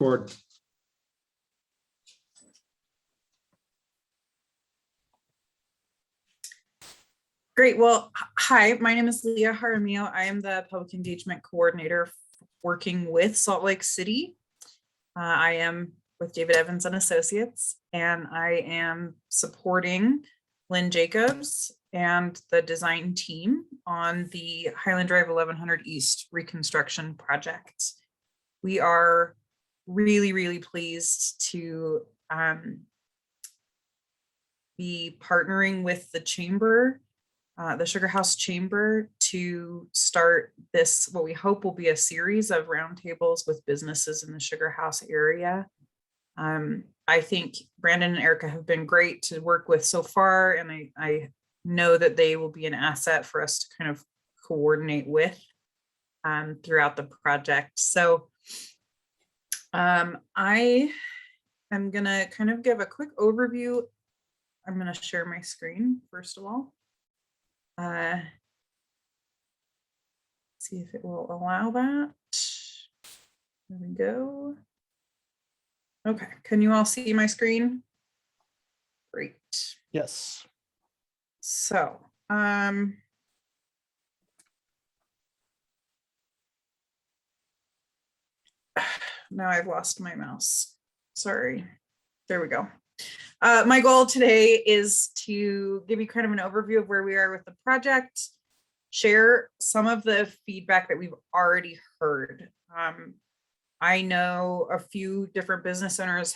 Board. Great. Well, hi, my name is Leah Jaramillo. I am the Public Engagement Coordinator working with Salt Lake City. I am with David Evans and Associates, and I am supporting Lynn Jacobs and the design team on the Highland Drive 1100 East Reconstruction project. We are really, really pleased to be partnering with the Chamber, the Sugarhouse Chamber, to start this, what we hope will be a series of roundtables with businesses in the Sugarhouse area. I think Brandon and Erica have been great to work with so far, and I know that they will be an asset for us to kind of coordinate with throughout the project. So I am gonna kind of give a quick overview. I'm gonna share my screen first of all. See if it will allow that. There we go. Okay, can you all see my screen? Great. Yes. So, now I've lost my mouse. Sorry. There we go. My goal today is to give you kind of an overview of where we are with the project, share some of the feedback that we've already heard. I know a few different business owners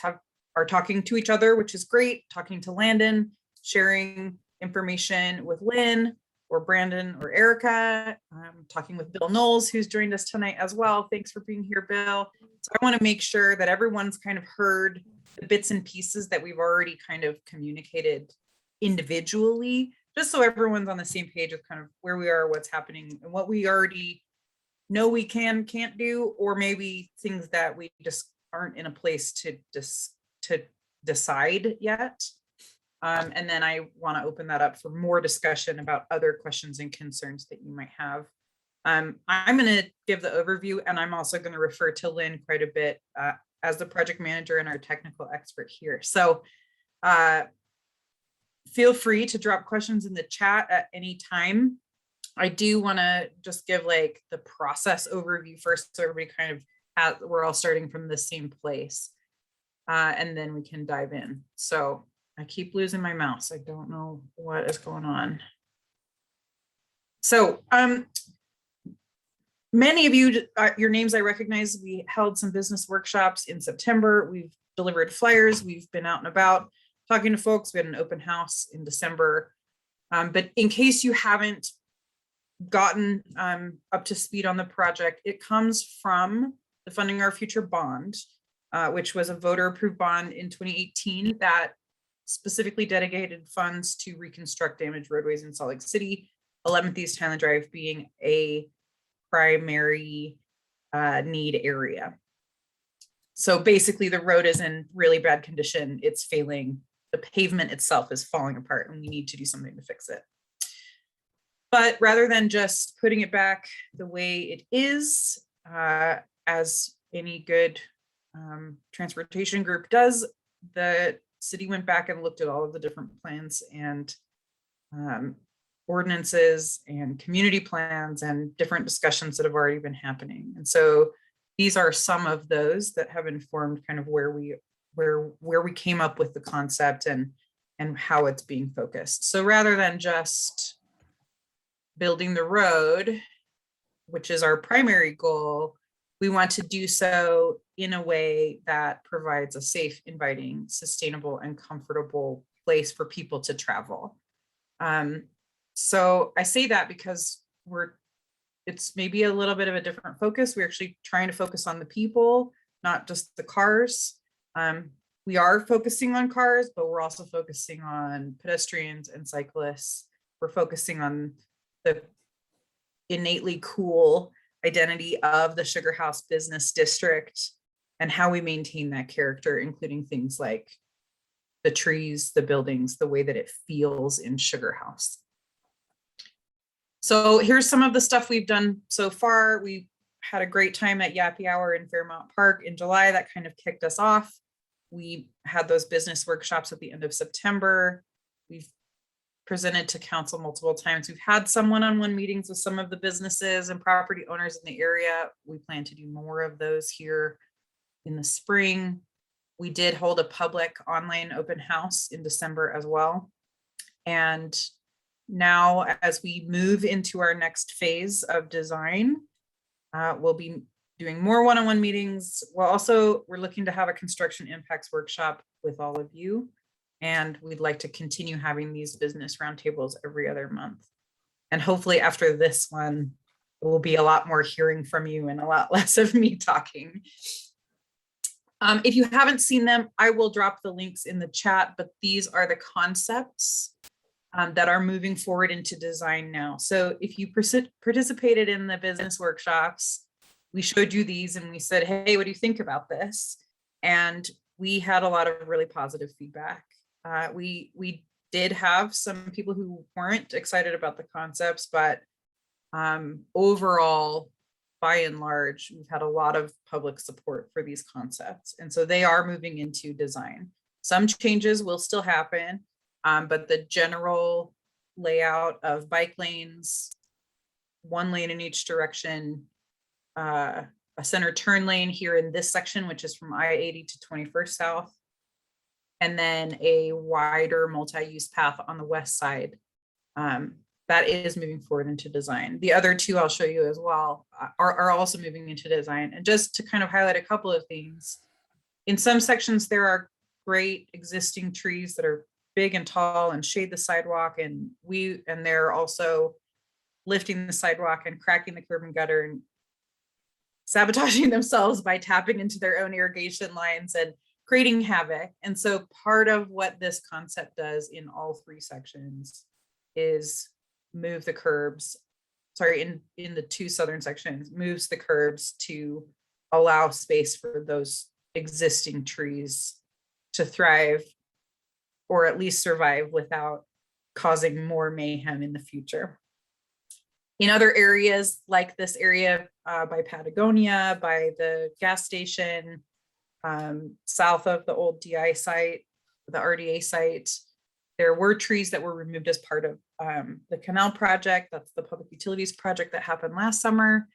are talking to each other, which is great, talking to Landon, sharing information with Lynn or Brandon or Erica. I'm talking with Bill Knowles, who's joined us tonight as well. Thanks for being here, Bill. So I want to make sure that everyone's kind of heard the bits and pieces that we've already kind of communicated individually, just so everyone's on the same page of kind of where we are, what's happening, and what we already know we can't do, or maybe things that we just aren't in a place to decide yet. And then I want to open that up for more discussion about other questions and concerns that you might have. I'm going to give the overview, and I'm also going to refer to Lynn quite a bit as the project manager and our technical expert here. So feel free to drop questions in the chat at any time. I do want to just give like the process overview first, so everybody kind of we're all starting from the same place, and then we can dive in. So I keep losing my mouse. I don't know what is going on. So many of you, your names I recognize. We held some business workshops in September. We've delivered flyers. We've been out and about talking to folks. We had an open house in December. But in case you haven't gotten up to speed on the project, it comes from the Funding Our Future bond, which was a voter approved bond in 2018 that specifically dedicated funds to reconstruct damaged roadways in Salt Lake City, 11th East Highland Drive being a primary need area. So basically the road is in really bad condition. It's failing. The pavement itself is falling apart, and we need to do something to fix it. But rather than just putting it back the way it is, as any good transportation group does, the city went back and looked at all of the different plans and ordinances and community plans and different discussions that have already been happening. And so these are some of those that have informed kind of where we came up with the concept and how it's being focused. So rather than just building the road, which is our primary goal, we want to do so in a way that provides a safe, inviting, sustainable, and comfortable place for people to travel. So I say that because it's maybe a little bit of a different focus. We're actually trying to focus on the people, not just the cars. We are focusing on cars, but we're also focusing on pedestrians and cyclists. We're focusing on the innately cool identity of the Sugarhouse business district and how we maintain that character, including things like the trees, the buildings, the way that it feels in Sugarhouse. So here's some of the stuff we've done so far. We had a great time at Yappy Hour in Fairmount Park in July. That kind of kicked us off. We had those business workshops at the end of September. We've presented to council multiple times. We've had some one-on-one meetings with some of the businesses and property owners in the area. We plan to do more of those here in the spring. We did hold a public online open house in December as well. And now as we move into our next phase of design, we'll be doing more one-on-one meetings. We're looking to have a construction impacts workshop with all of you. And we'd like to continue having these business roundtables every other month. And hopefully after this one, it will be a lot more hearing from you and a lot less of me talking. If you haven't seen them, I will drop the links in the chat, but these are the concepts that are moving forward into design now. So if you participated in the business workshops, we showed you these and we said, hey, what do you think about this? And we had a lot of really positive feedback. We did have some people who weren't excited about the concepts, but overall, by and large, we've had a lot of public support for these concepts. And so they are moving into design. Some changes will still happen, but the general layout of bike lanes, one lane in each direction, a center turn lane here in this section, which is from I-80 to 21st South, and then a wider multi-use path on the west side. That is moving forward into design. The other two I'll show you as well are also moving into design. And just to kind of highlight a couple of things, in some sections there are great existing trees that are big and tall and shade the sidewalk, and they're also lifting the sidewalk and cracking the curb and gutter and sabotaging themselves by tapping into their own irrigation lines and creating havoc. And so part of what this concept does in all three sections is move the curbs, in the two southern sections, moves the curbs to allow space for those existing trees to thrive or at least survive without causing more mayhem in the future. In other areas like this area by Patagonia, by the gas station, south of the old DI site, the RDA site, there were trees that were removed as part of the canal project. That's the public utilities project that happened last summer.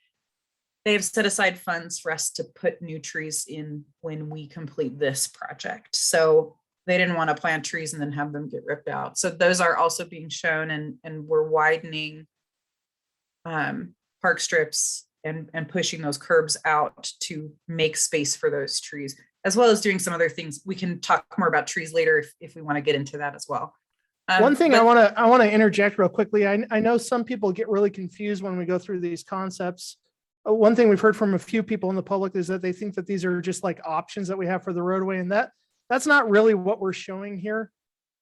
They have set aside funds for us to put new trees in when we complete this project. So they didn't want to plant trees and then have them get ripped out. So those are also being shown, and we're widening park strips and pushing those curbs out to make space for those trees, as well as doing some other things. We can talk more about trees later if we want to get into that as well. One thing I want to interject real quickly. I know some people get really confused when we go through these concepts. One thing we've heard from a few people in the public is that they think that these are just like options that we have for the roadway, and that's not really what we're showing here.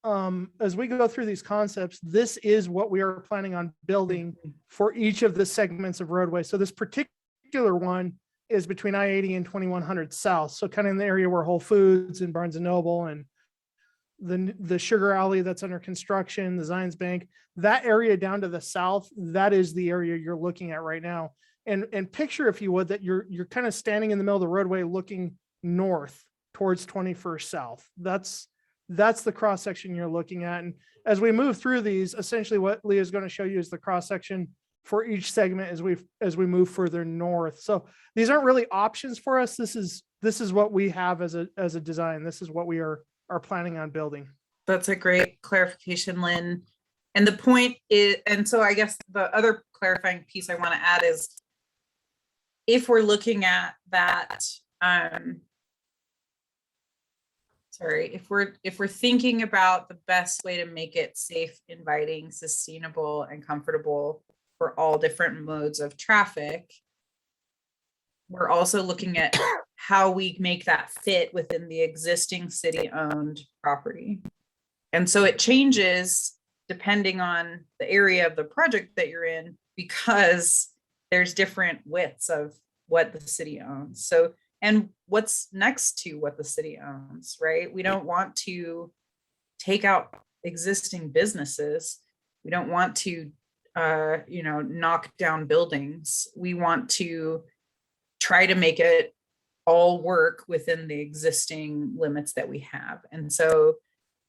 As we go through these concepts, this is what we are planning on building for each of the segments of roadway. So this particular one is between I-80 and 2100 South. So kind of in the area where Whole Foods and Barnes and Noble and the Sugar Alley that's under construction, the Zions Bank, that area down to the south, that is the area you're looking at right now. And picture, if you would, that you're kind of standing in the middle of the roadway looking north towards 21st South. That's the cross section you're looking at. And as we move through these, essentially what Leah is going to show you is the cross section for each segment as we move further north. So these aren't really options for us. This is what we have as a design. This is what we are planning on building. That's a great clarification, Lynn. And the point is, and so I guess the other clarifying piece I want to add is, if we're looking at that, if we're thinking about the best way to make it safe, inviting, sustainable, and comfortable for all different modes of traffic, we're also looking at how we make that fit within the existing city-owned property. And so it changes depending on the area of the project that you're in, because there's different widths of what the city owns. So, and what's next to what the city owns, right? We don't want to take out existing businesses. We don't want to, knock down buildings. We want to try to make it all work within the existing limits that we have. And so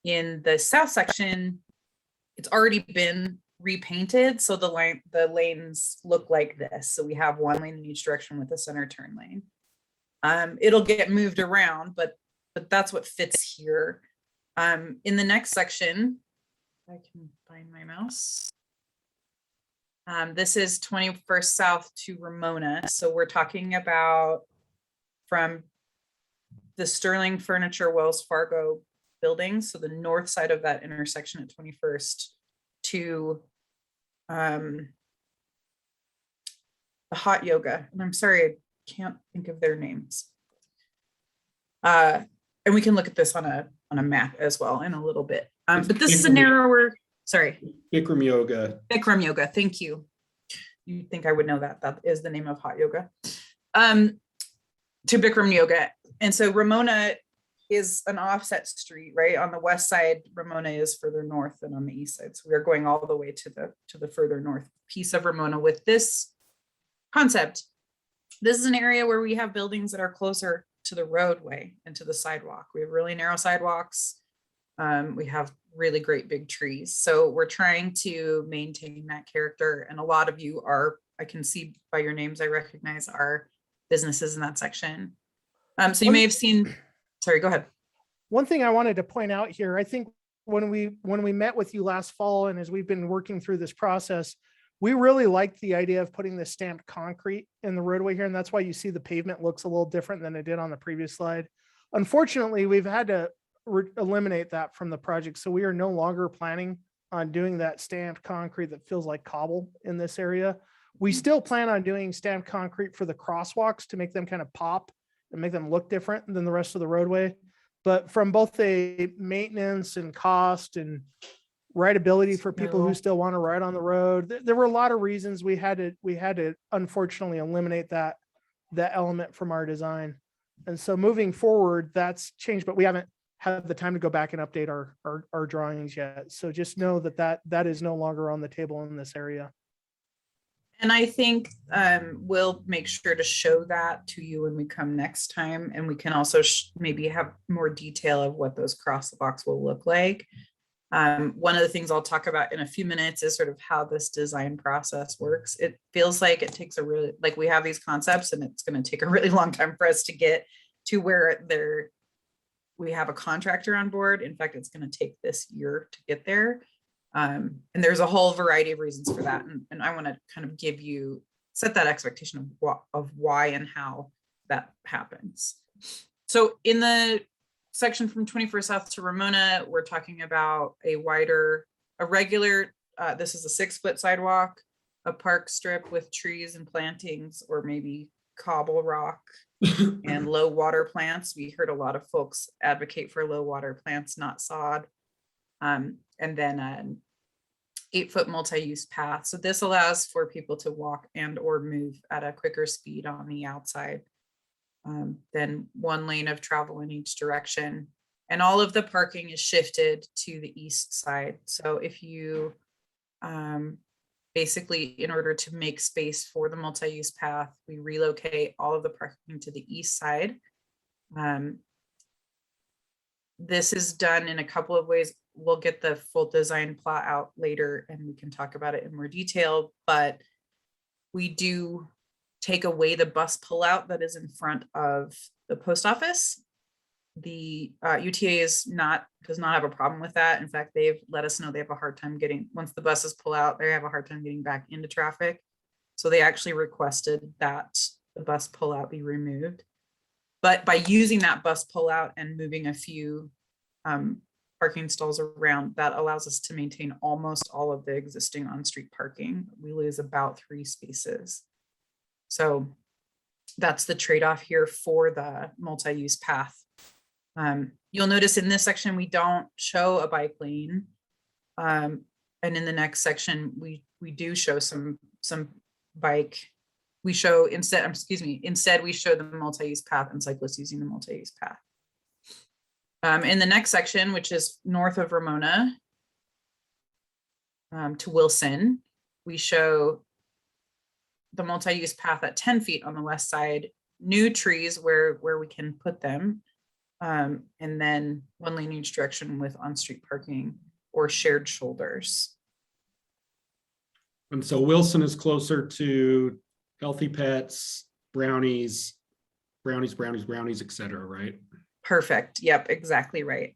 in the south section, it's already been repainted. So the lanes look like this. So we have one lane in each direction with a center turn lane. It'll get moved around, but that's what fits here. In the next section, if I can find my mouse. This is 21st South to Ramona. So we're talking about from the Sterling Furniture Wells Fargo building, so the north side of that intersection at 21st, to the Hot Yoga. And I'm sorry, I can't think of their names. And we can look at this on a map as well in a little bit. But this is a narrower, sorry. Bikram Yoga. Bikram Yoga, thank you. You'd think I would know that. That is the name of Hot Yoga. To Bikram Yoga. And so Ramona is an offset street, right? On the west side, Ramona is further north than on the east side. So we are going all the way to the further north piece of Ramona with this concept. This is an area where we have buildings that are closer to the roadway and to the sidewalk. We have really narrow sidewalks. We have really great big trees. So we're trying to maintain that character. And a lot of you are, I can see by your names, I recognize our businesses in that section. So you may have seen, sorry, go ahead. One thing I wanted to point out here, I think when we met with you last fall, and as we've been working through this process, we really liked the idea of putting the stamped concrete in the roadway here. And that's why you see the pavement looks a little different than it did on the previous slide. Unfortunately, we've had to eliminate that from the project. So we are no longer planning on doing that stamped concrete that feels like cobble in this area. We still plan on doing stamped concrete for the crosswalks to make them kind of pop and make them look different than the rest of the roadway. But from both a maintenance and cost and rideability for people who still want to ride on the road, there were a lot of reasons we had to unfortunately eliminate that element from our design. And so moving forward, that's changed, but we haven't had the time to go back and update our drawings yet. So just know that is no longer on the table in this area. And I think we'll make sure to show that to you when we come next time. And we can also maybe have more detail of what those cross the box will look like. One of the things I'll talk about in a few minutes is sort of how this design process works. It feels like it takes like we have these concepts and it's going to take a really long time for us to get to where we have a contractor on board. In fact, it's going to take this year to get there. And there's a whole variety of reasons for that. And I want to kind of set that expectation of why and how that happens. So in the section from 21st South to Ramona, we're talking about a regular, this is a 6-foot sidewalk, a park strip with trees and plantings, or maybe cobble rock and low water plants. We heard a lot of folks advocate for low water plants, not sod. And then an 8-foot multi-use path. So this allows for people to walk and or move at a quicker speed on the outside. Then 1 lane of travel in each direction. And all of the parking is shifted to the east side. So if you basically, in order to make space for the multi-use path, we relocate all of the parking to the east side. This is done in a couple of ways. We'll get the full design plot out later and we can talk about it in more detail, but we do take away the bus pullout that is in front of the post office. The UTA does not have a problem with that. In fact, they've let us know they have a hard time once the buses pull out, they have a hard time getting back into traffic. So they actually requested that the bus pullout be removed. But by using that bus pullout and moving a few parking stalls around, that allows us to maintain almost all of the existing on-street parking. We lose about 3 spaces. So that's the trade-off here for the multi-use path. You'll notice in this section, we don't show a bike lane. And in the next section, we do show some bike. We show instead we show the multi-use path and cyclists using the multi-use path. In the next section, which is north of Ramona to Wilson, we show the multi-use path at 10 feet on the west side new trees where we can put them. And then one lane each direction with on-street parking or shared shoulders. And so Wilson is closer to Healthy Pets, brownies, et cetera, right? Perfect. Yep, exactly right.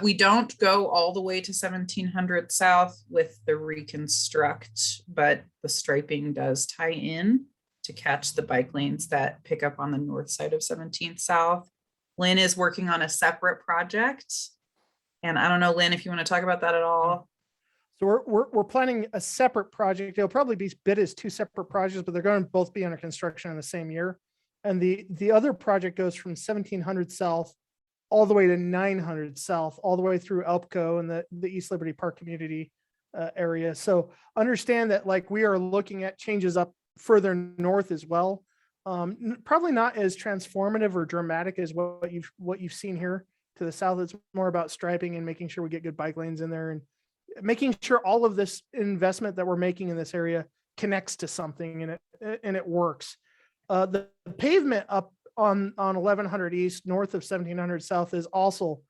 We don't go all the way to 1700 South with the Reconstruct, but the striping does tie in to catch the bike lanes that pick up on the north side of 17th South. Lynn is working on a separate project. And I don't know, Lynn, if you want to talk about that at all. So we're planning a separate project. It'll probably be bid as two separate projects, but they're going to both be under construction in the same year. And the other project goes from 1700 South all the way to 900 South, all the way through Elpco and the East Liberty Park community area. So understand that like we are looking at changes up further north as well. Probably not as transformative or dramatic as what you've seen here to the south. It's more about striping and making sure we get good bike lanes in there and making sure all of this investment that we're making in this area connects to something and it works. The pavement up on 1100 East, north of 1700 South, is also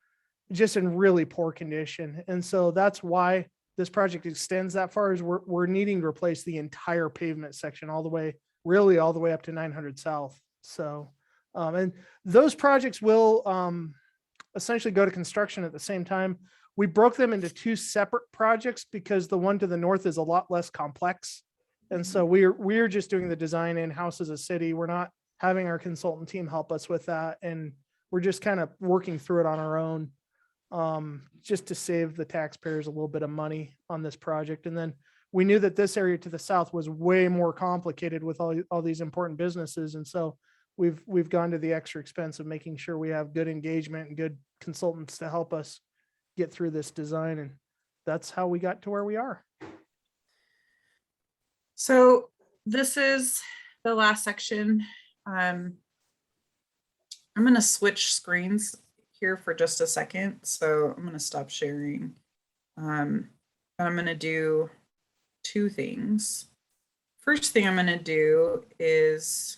just in really poor condition. And so that's why this project extends that far, is we're needing to replace the entire pavement section all the way up to 900 South. So, and those projects will essentially go to construction at the same time. We broke them into two separate projects because the one to the north is a lot less complex. And so we're just doing the design in-house as a city. We're not having our consultant team help us with that. And we're just kind of working through it on our own, just to save the taxpayers a little bit of money on this project. And then we knew that this area to the south was way more complicated with all these important businesses. And so we've gone to the extra expense of making sure we have good engagement and good consultants to help us get through this design. And that's how we got to where we are. So this is the last section. I'm going to switch screens here for just a second. So I'm going to stop sharing. I'm going to do two things. First thing I'm going to do is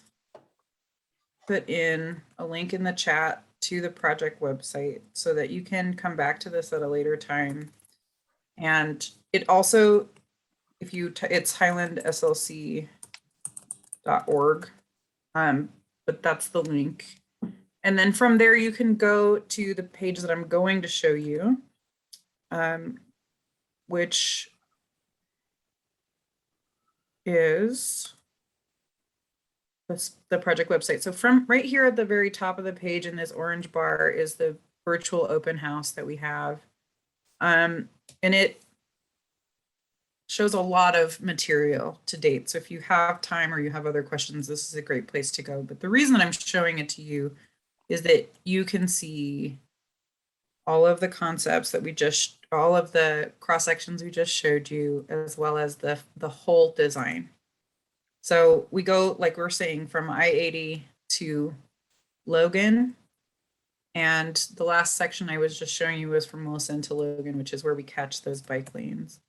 put in a link in the chat to the project website so that you can come back to this at a later time. And it also, if you, it's highlandslc.org, but that's the link. And then from there, you can go to the page that I'm going to show you, which is the project website. So from right here at the very top of the page in this orange bar is the virtual open house that we have. And it shows a lot of material to date. So if you have time or you have other questions, this is a great place to go. But the reason I'm showing it to you is that you can see all of the concepts that all of the cross sections we just showed you, as well as the whole design. So we go, like we're saying, from I-80 to Logan. And the last section I was just showing you was from Wilson to Logan, which is where we catch those bike lanes.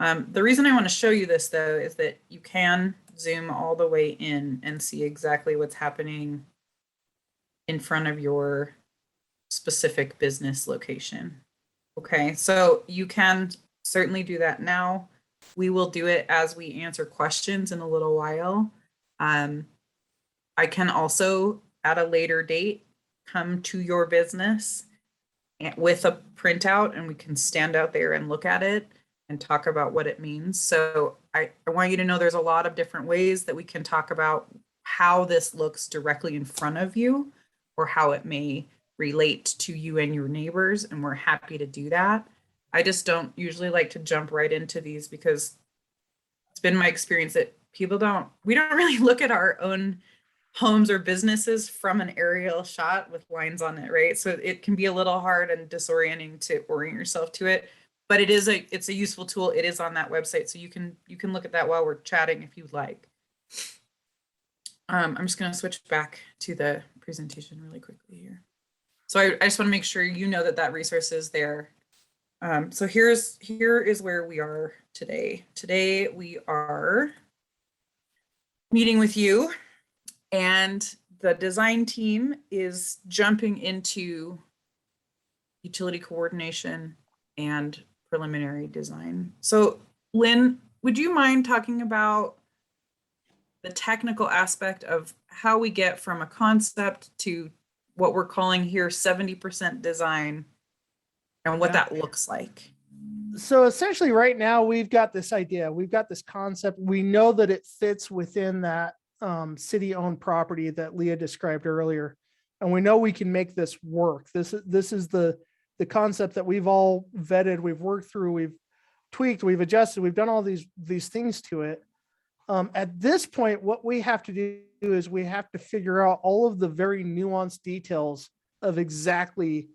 The reason I want to show you this, though, is that you can zoom all the way in and see exactly what's happening in front of your specific business location. Okay, so you can certainly do that now. We will do it as we answer questions in a little while. I can also, at a later date, come to your business with a printout, and we can stand out there and look at it and talk about what it means. So I want you to know there's a lot of different ways that we can talk about how this looks directly in front of you, or how it may relate to you and your neighbors, and we're happy to do that. I just don't usually like to jump right into these because it's been my experience that we don't really look at our own homes or businesses from an aerial shot with lines on it, right? So it can be a little hard and disorienting to orient yourself to it, but it's a useful tool. It is on that website, so you can look at that while we're chatting if you'd like. I'm just going to switch back to the presentation really quickly here. So I just want to make sure you know that resource is there. So here is where we are today. Today we are meeting with you And the design team is jumping into utility coordination and preliminary design. So Lynn, would you mind talking about the technical aspect of how we get from a concept to what we're calling here 70% design and what Yeah. that looks like? So essentially right now we've got this idea, we've got this concept. We know that it fits within that city owned property that Leah described earlier. And we know we can make this work. This is the concept that we've all vetted, we've worked through, we've tweaked, we've adjusted, we've done all these things to it. At this point, what we have to do is we have to figure out all of the very nuanced details of exactly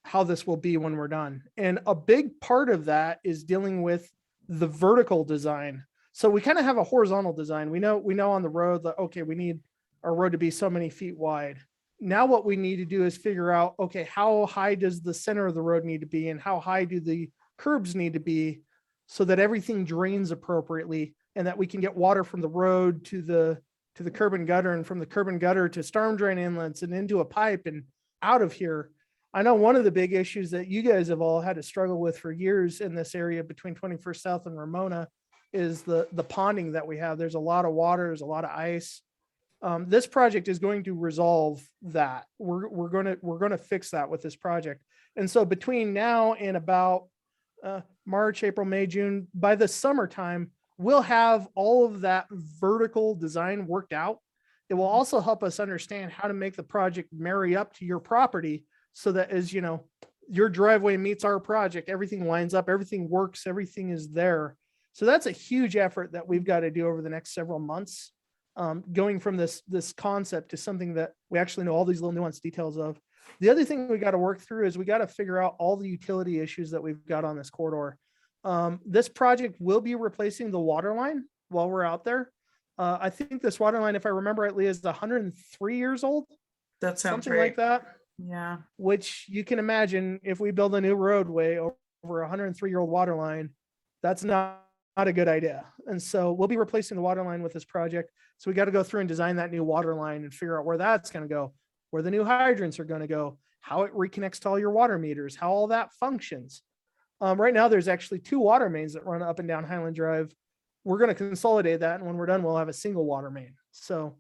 how this will be when we're done. And a big part of that is dealing with the vertical design. So we kind of have a horizontal design. We know on the road that, okay, we need our road to be so many feet wide. Now what we need to do is figure out, okay, how high does the center of the road need to be and how high do the curbs need to be so that everything drains appropriately and that we can get water from the road to the curb and gutter and from the curb and gutter to storm drain inlets and into a pipe and out of here. I know one of the big issues that you guys have all had to struggle with for years in this area between 21st South and Ramona is the ponding that we have. There's a lot of water, there's a lot of ice. This project is going to resolve that. We're going to fix that with this project. And so between now and about March, April, May, June, by the summertime, we'll have all of that vertical design worked out. It will also help us understand how to make the project marry up to your property so that as you know, your driveway meets our project, everything lines up, everything works, everything is there. So that's a huge effort that we've got to do over the next several months, going from this concept to something that we actually know all these little nuanced details of. The other thing we got to work through is we got to figure out all the utility issues that we've got on this corridor. This project will be replacing the water line while we're out there. I think this water line, if I remember rightly, is 103 years old. That sounds Something right. like that. Yeah. Which you can imagine if we build a new roadway over a 103-year-old water line, that's not a good idea. And so we'll be replacing the water line with this project. So we got to go through and design that new water line and figure out where that's going to go, where the new hydrants are going to go, how it reconnects to all your water meters, how all that functions. Right now, there's actually 2 water mains that run up and down Highland Drive. We're going to consolidate that. And when we're done, we'll have a single water main. So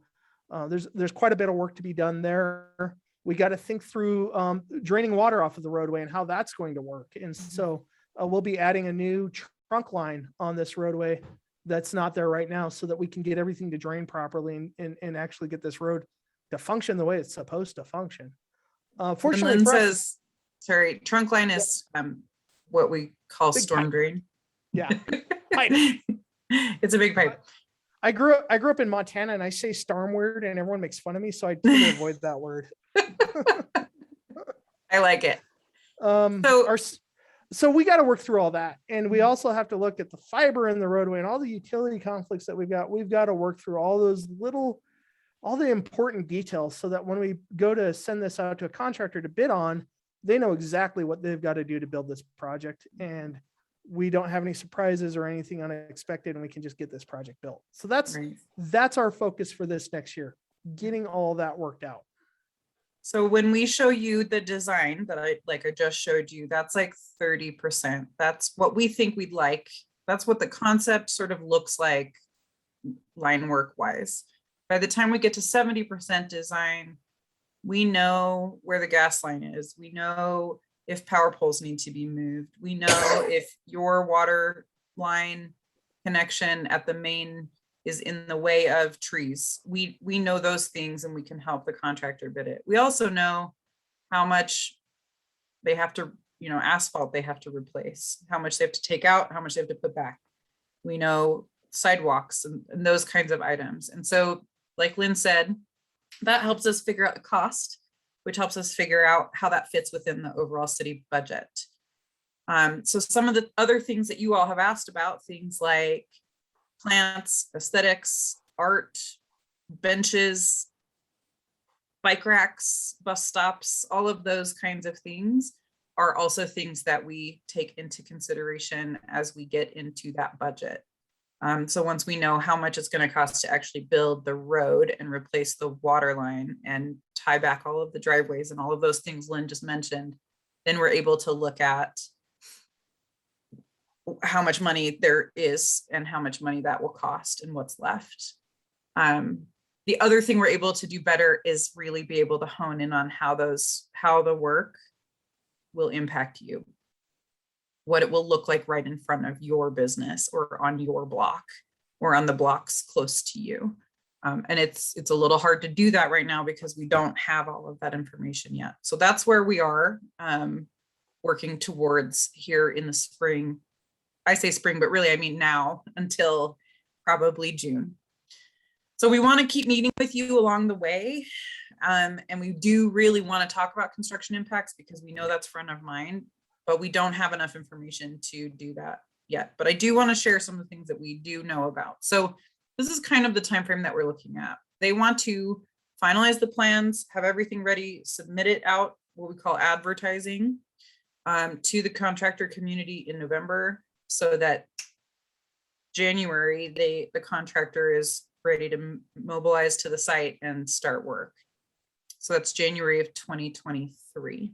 there's quite a bit of work to be done there. We got to think through draining water off of the roadway and how that's going to work. And so we'll be adding a new trunk line on this roadway that's not there right now so that we can get everything to drain properly and actually get this road to function the way it's supposed to function. Fortunately, for us, sorry, trunk line is what we call Big storm pipe. drain. yeah. Pipe. It's a big pipe. I grew up in Montana and I say storm word and everyone makes fun of me. So I try to avoid that word. I like it. So we got to work through all that. And we also have to look at the fiber in the roadway and all the utility conflicts that we've got. We've got to work through all the important details so that when we go to send this out to a contractor to bid on, they know exactly what they've got to do to build this project. And we don't have any surprises or anything unexpected and we can just get this project built. So that's our focus for this next year, getting all that worked out. So when we show you the design that I just showed you, that's like 30%. That's what we think we'd like. That's what the concept sort of looks like line work wise. By the time we get to 70% design, we know where the gas line is. We know if power poles need to be moved. We know if your water line connection at the main is in the way of trees. We know those things and we can help the contractor bid it. We also know how much they have to, asphalt they have to replace, how much they have to take out, how much they have to put back. We know sidewalks and those kinds of items. And so, like Lynn said, that helps us figure out the cost, which helps us figure out how that fits within the overall city budget. So some of the other things that you all have asked about, things like plants, aesthetics, art, benches, bike racks, bus stops, all of those kinds of things are also things that we take into consideration as we get into that budget. So once we know how much it's going to cost to actually build the road and replace the water line and tie back all of the driveways and all of those things Lynn just mentioned, then we're able to look at how much money there is and how much money that will cost and what's left. The other thing we're able to do better is really be able to hone in on how the work will impact you, what it will look like right in front of your business or on your block or on the blocks close to you. And it's a little hard to do that right now because we don't have all of that information yet. So that's where we are working towards here in the spring. I say spring, but really I mean now until probably June. So we want to keep meeting with you along the way. And we do really want to talk about construction impacts because we know that's front of mind, but we don't have enough information to do that yet. But I do want to share some of the things that we do know about. So this is kind of the time frame that we're looking at. They want to finalize the plans, have everything ready, submit it out, what we call advertising, to the contractor community in November, so that January, the contractor is ready to mobilize to the site and start work. So that's January of 2023.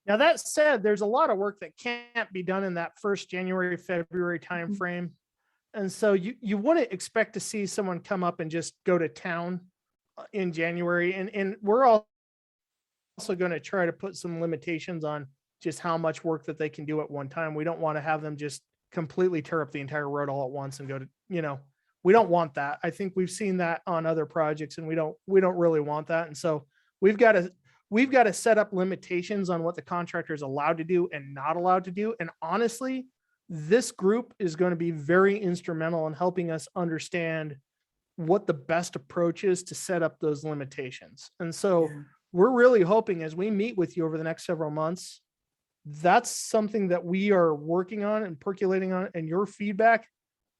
Now, that said, there's a lot of work that can't be done in that first January, February timeframe. And so you wouldn't expect to see someone come up and just go to town in January. And we're also going to try to put some limitations on just how much work that they can do at one time. We don't want to have them just completely tear up the entire road all at once and go to, we don't want that. I think we've seen that on other projects and we don't really want that. And so we've got to set up limitations on what the contractor is allowed to do and not allowed to do. And honestly, this group is going to be very instrumental in helping us understand what the best approach is to set up those limitations. And so we're really hoping as we meet with you over the next several months, that's something that we are working on and percolating on, and your feedback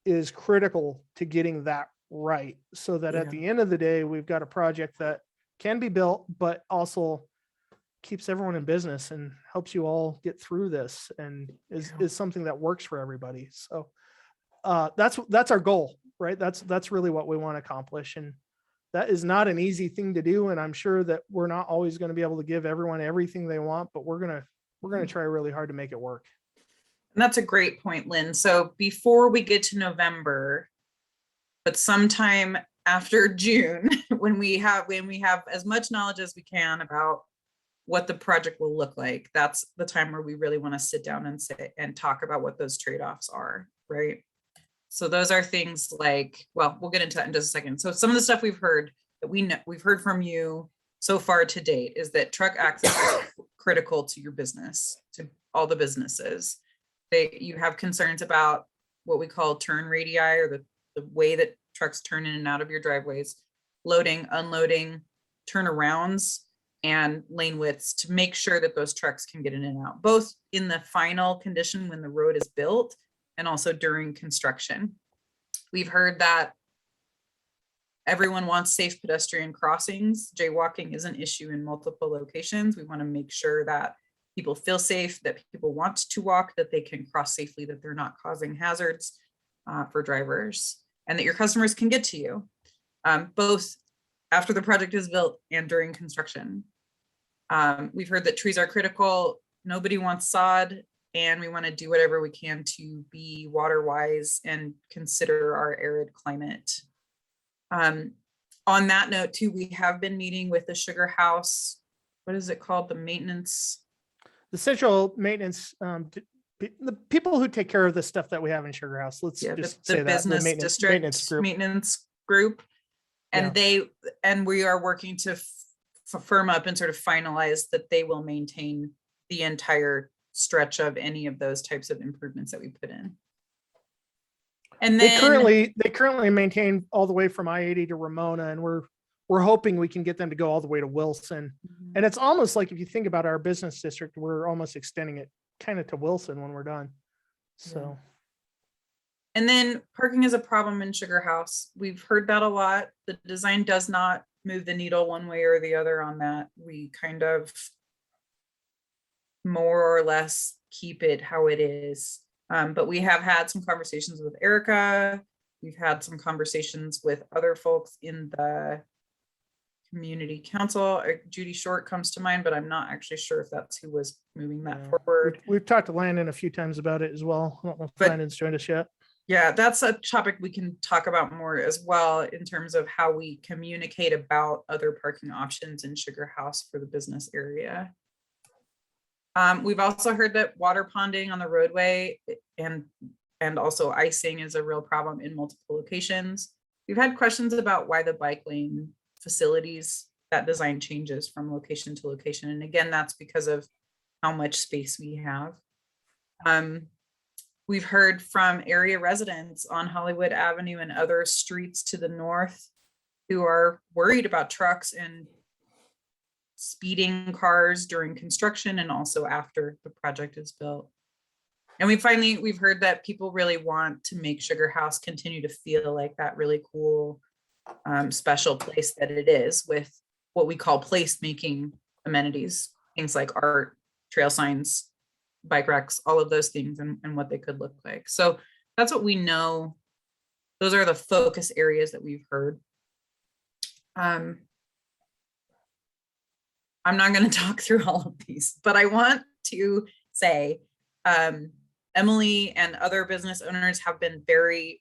is critical to getting that right. So that at the end of the day, we've got a project that can be built, but also keeps everyone in business and helps you all get through this and is something that works for everybody. So that's our goal, right? That's really what we want to accomplish. And that is not an easy thing to do. And I'm sure that we're not always going to be able to give everyone everything they want, but we're going to try really hard to make it work. And that's a great point, Lynn. So before we get to November, but sometime after June, when we have as much knowledge as we can about what the project will look like, that's the time where we really want to sit down and talk about what those trade-offs are, right? So those are things like, well, we'll get into that in just a second. So some of the stuff we've heard that we've heard from you so far to date is that truck access is critical to your business, to all the businesses. You have concerns about what we call turn radii, or the way that trucks turn in and out of your driveways, loading, unloading, turnarounds, and lane widths to make sure that those trucks can get in and out, both in the final condition when the road is built and also during construction. We've heard that everyone wants safe pedestrian crossings. Jaywalking is an issue in multiple locations. We want to make sure that people feel safe, that people want to walk, that they can cross safely, that they're not causing hazards for drivers, and that your customers can get to you, both after the project is built and during construction. We've heard that trees are critical. Nobody wants sod, and we want to do whatever we can to be water wise and consider our arid climate. On that note too, we have been meeting with the Sugarhouse. What is it called? The central maintenance, the people who take care of the stuff that we have in Sugarhouse. Let's just say the that business district maintenance group. And we are working to firm up and sort of finalize that they will maintain the entire stretch of any of those types of improvements that we put in. And then they currently maintain all the way from I-80 to Ramona, and we're hoping we can get them to go all the way to Wilson. Mm-hmm. And it's almost like, if you think about our business district, we're almost extending it kind of to Wilson when we're done. So. And then parking is a problem in Sugarhouse. We've heard that a lot. The design does not move the needle one way or the other on that. We kind of more or less keep it how it is. But we have had some conversations with Erica. We've had some conversations with other folks in the community council. Judy Short comes to mind, but I'm not actually sure if that's who was moving that forward. We've talked to Landon a few times about it as well. I don't know if But- Landon's joined us yet. Yeah, that's a topic we can talk about more as well in terms of how we communicate about other parking options in Sugarhouse for the business area. We've also heard that water ponding on the roadway and also icing is a real problem in multiple locations. We've had questions about why the bike lane facilities, that design changes from location to location. And again, that's because of how much space we have. We've heard from area residents on Hollywood Avenue and other streets to the north who are worried about trucks and speeding cars during construction and also after the project is built. And we've heard that people really want to make Sugarhouse continue to feel like that really cool, special place that it is, with what we call placemaking amenities, things like art, trail signs, bike racks, all of those things, and what they could look like. So that's what we know. Those are the focus areas that we've heard. I'm not going to talk through all of these, but I want to say Emily and other business owners have been very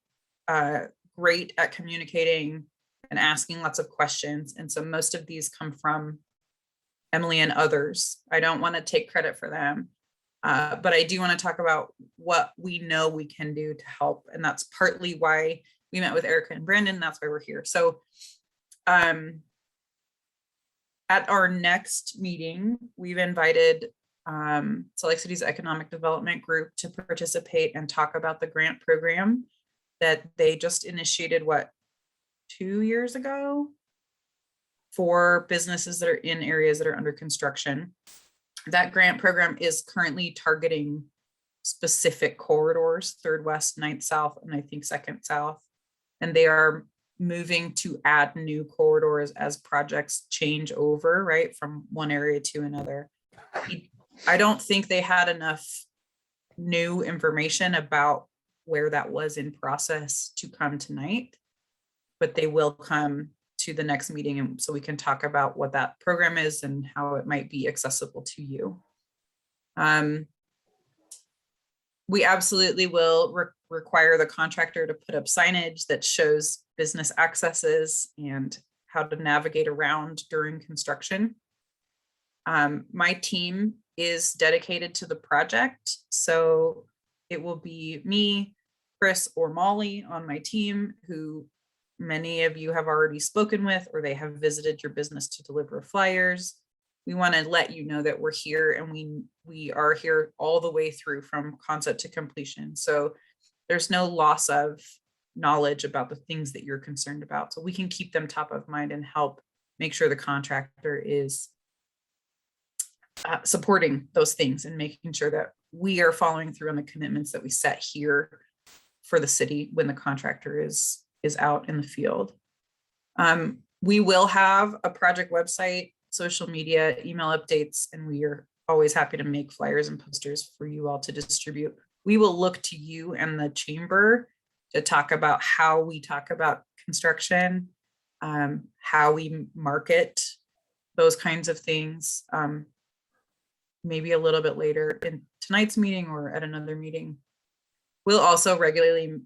great at communicating and asking lots of questions. And so most of these come from Emily and others. I don't want to take credit for them, but I do want to talk about what we know we can do to help. And that's partly why we met with Erica and Brandon. That's why we're here. So at our next meeting, we've invited Select Cities Economic Development Group to participate and talk about the grant program that they just initiated, 2 years ago, for businesses that are in areas that are under construction. That grant program is currently targeting specific corridors, 3rd West, 9th South, and I think 2nd South. And they are moving to add new corridors as projects change over, right, from one area to another. I don't think they had enough new information about where that was in process to come tonight, but they will come to the next meeting, and so we can talk about what that program is and how it might be accessible to you. We absolutely will require the contractor to put up signage that shows business accesses and how to navigate around during construction. My team is dedicated to the project, so it will be me, Chris, or Molly on my team, who many of you have already spoken with, or they have visited your business to deliver flyers. We want to let you know that we're here, and we are here all the way through from concept to completion. So there's no loss of knowledge about the things that you're concerned about. So we can keep them top of mind and help make sure the contractor is supporting those things and making sure that we are following through on the commitments that we set here for the city when the contractor is out in the field. We will have a project website, social media, email updates, and we are always happy to make flyers and posters for you all to distribute. We will look to you and the chamber to talk about how we talk about construction, how we market those kinds of things, maybe a little bit later in tonight's meeting or at another meeting. We'll also regularly,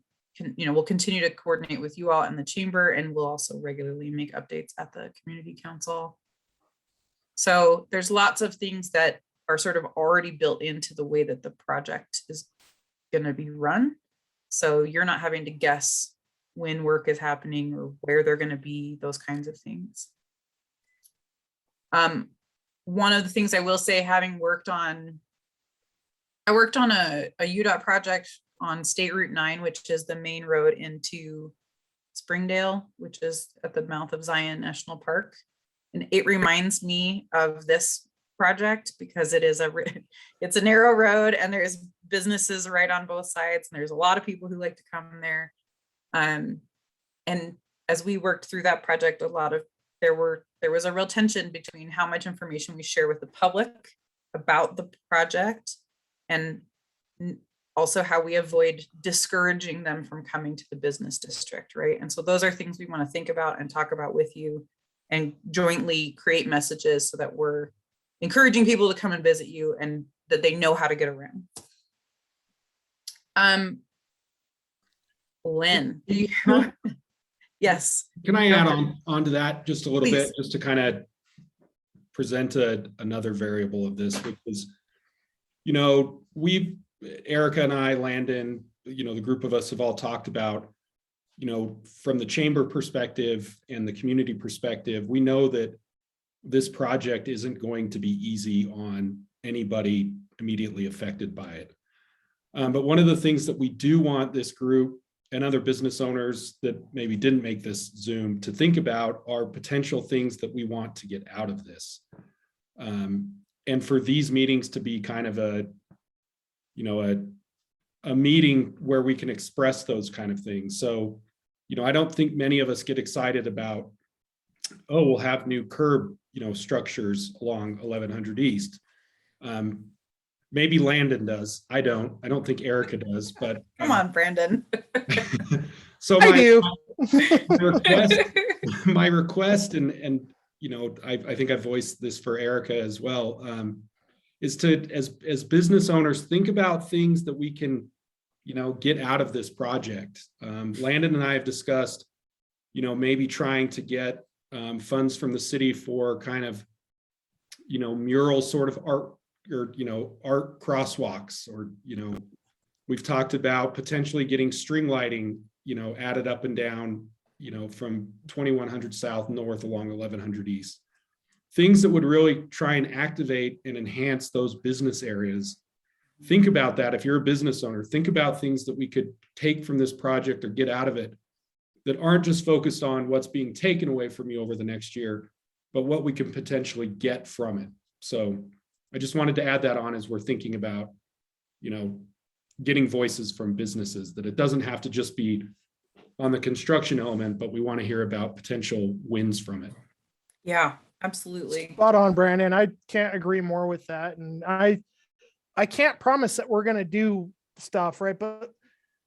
we'll continue to coordinate with you all in the chamber, and we'll also regularly make updates at the community council. So there's lots of things that are sort of already built into the way that the project is going to be run. So you're not having to guess when work is happening or where they're going to be, those kinds of things. One of the things I will say, having worked on, I worked on a UDOT project on State Route 9, which is the main road into Springdale, which is at the mouth of Zion National Park. And it reminds me of this project because it's a narrow road and there's businesses right on both sides. And there's a lot of people who like to come there. And as we worked through that project, there was a real tension between how much information we share with the public about the project and also how we avoid discouraging them from coming to the business district, right? And so those are things we want to think about and talk about with you and jointly create messages so that we're encouraging people to come and visit you and that they know how to get around. Lynn, do you yes. Can I add on to that just a little Please. bit, just to kind of present another variable of this, which is, Erica and I, Landon, the group of us have all talked about, from the chamber perspective and the community perspective, we know that this project isn't going to be easy on anybody immediately affected by it. But one of the things that we do want this group and other business owners that maybe didn't make this Zoom to think about are potential things that we want to get out of this. And for these meetings to be kind of a meeting where we can express those kind of things. So, I don't think many of us get excited about, oh, we'll have new curb, structures along 1100 East. Maybe Landon does. I don't think Erica does, but Come on, Brandon. so I do. my request, and I think I voiced this for Erica as well, is to, as business owners, think about things that we can, get out of this project. Landon and I have discussed, maybe trying to get funds from the city for kind of, mural sort of art, or art crosswalks, or we've talked about potentially getting string lighting added up and down from 2100 South north along 1100 East, things that would really try and activate and enhance those business areas. Think about that. If you're a business owner, think about things that we could take from this project or get out of it that aren't just focused on what's being taken away from you over the next year, but what we can potentially get from it. So I just wanted to add that on as we're thinking about, getting voices from businesses, that it doesn't have to just be on the construction element, but we want to hear about potential wins from it. Yeah, absolutely. Spot on, Brandon. I can't agree more with that. And I can't promise that we're going to do stuff, right? But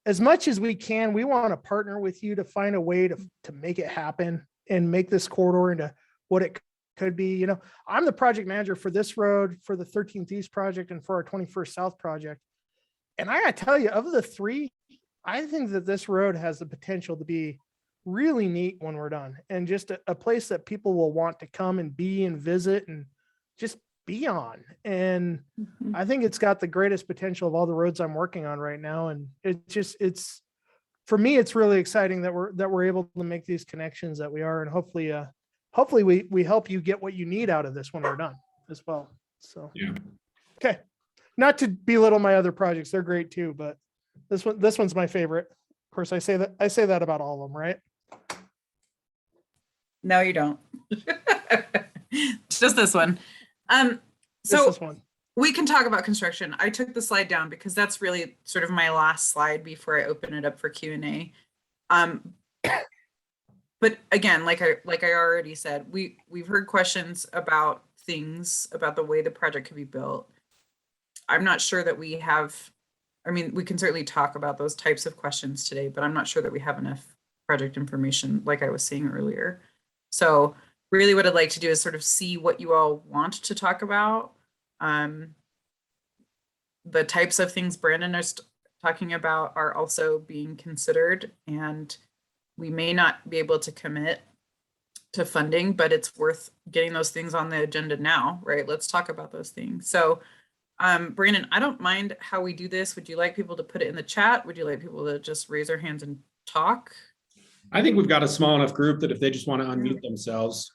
as much as we can, we want to partner with you to find a way to make it happen and make this corridor into what it could be. I'm the project manager for this road, for the 13th East project, and for our 21st South project. And I got to tell you, of the three, I think that this road has the potential to be really neat when we're done, and just a place that people will want to come and be and visit and just be on. And I think it's got the greatest potential of all the roads I'm working on right now. And it's for me, it's really exciting that we're able to make these connections that we are, and hopefully we help you get what you need out of this when we're done as well. So, yeah. Okay. Not to belittle my other projects. They're great too, but this one's my favorite. Of course, I say that about all of them, right? No, you don't. It's just this one. Just this one. We can talk about construction. I took the slide down because that's really sort of my last slide before I open it up for Q&A. But again, like I already said, we've heard questions about things about the way the project could be built. I'm not sure that we have, we can certainly talk about those types of questions today, but I'm not sure that we have enough project information like I was saying earlier. So really what I'd like to do is sort of see what you all want to talk about. The types of things Brandon is talking about are also being considered, and we may not be able to commit to funding, but it's worth getting those things on the agenda now, right? Let's talk about those things. So Brandon, I don't mind how we do this. Would you like people to put it in the chat? Would you like people to just raise their hands and talk? I think we've got a small enough group that if they just want to unmute themselves.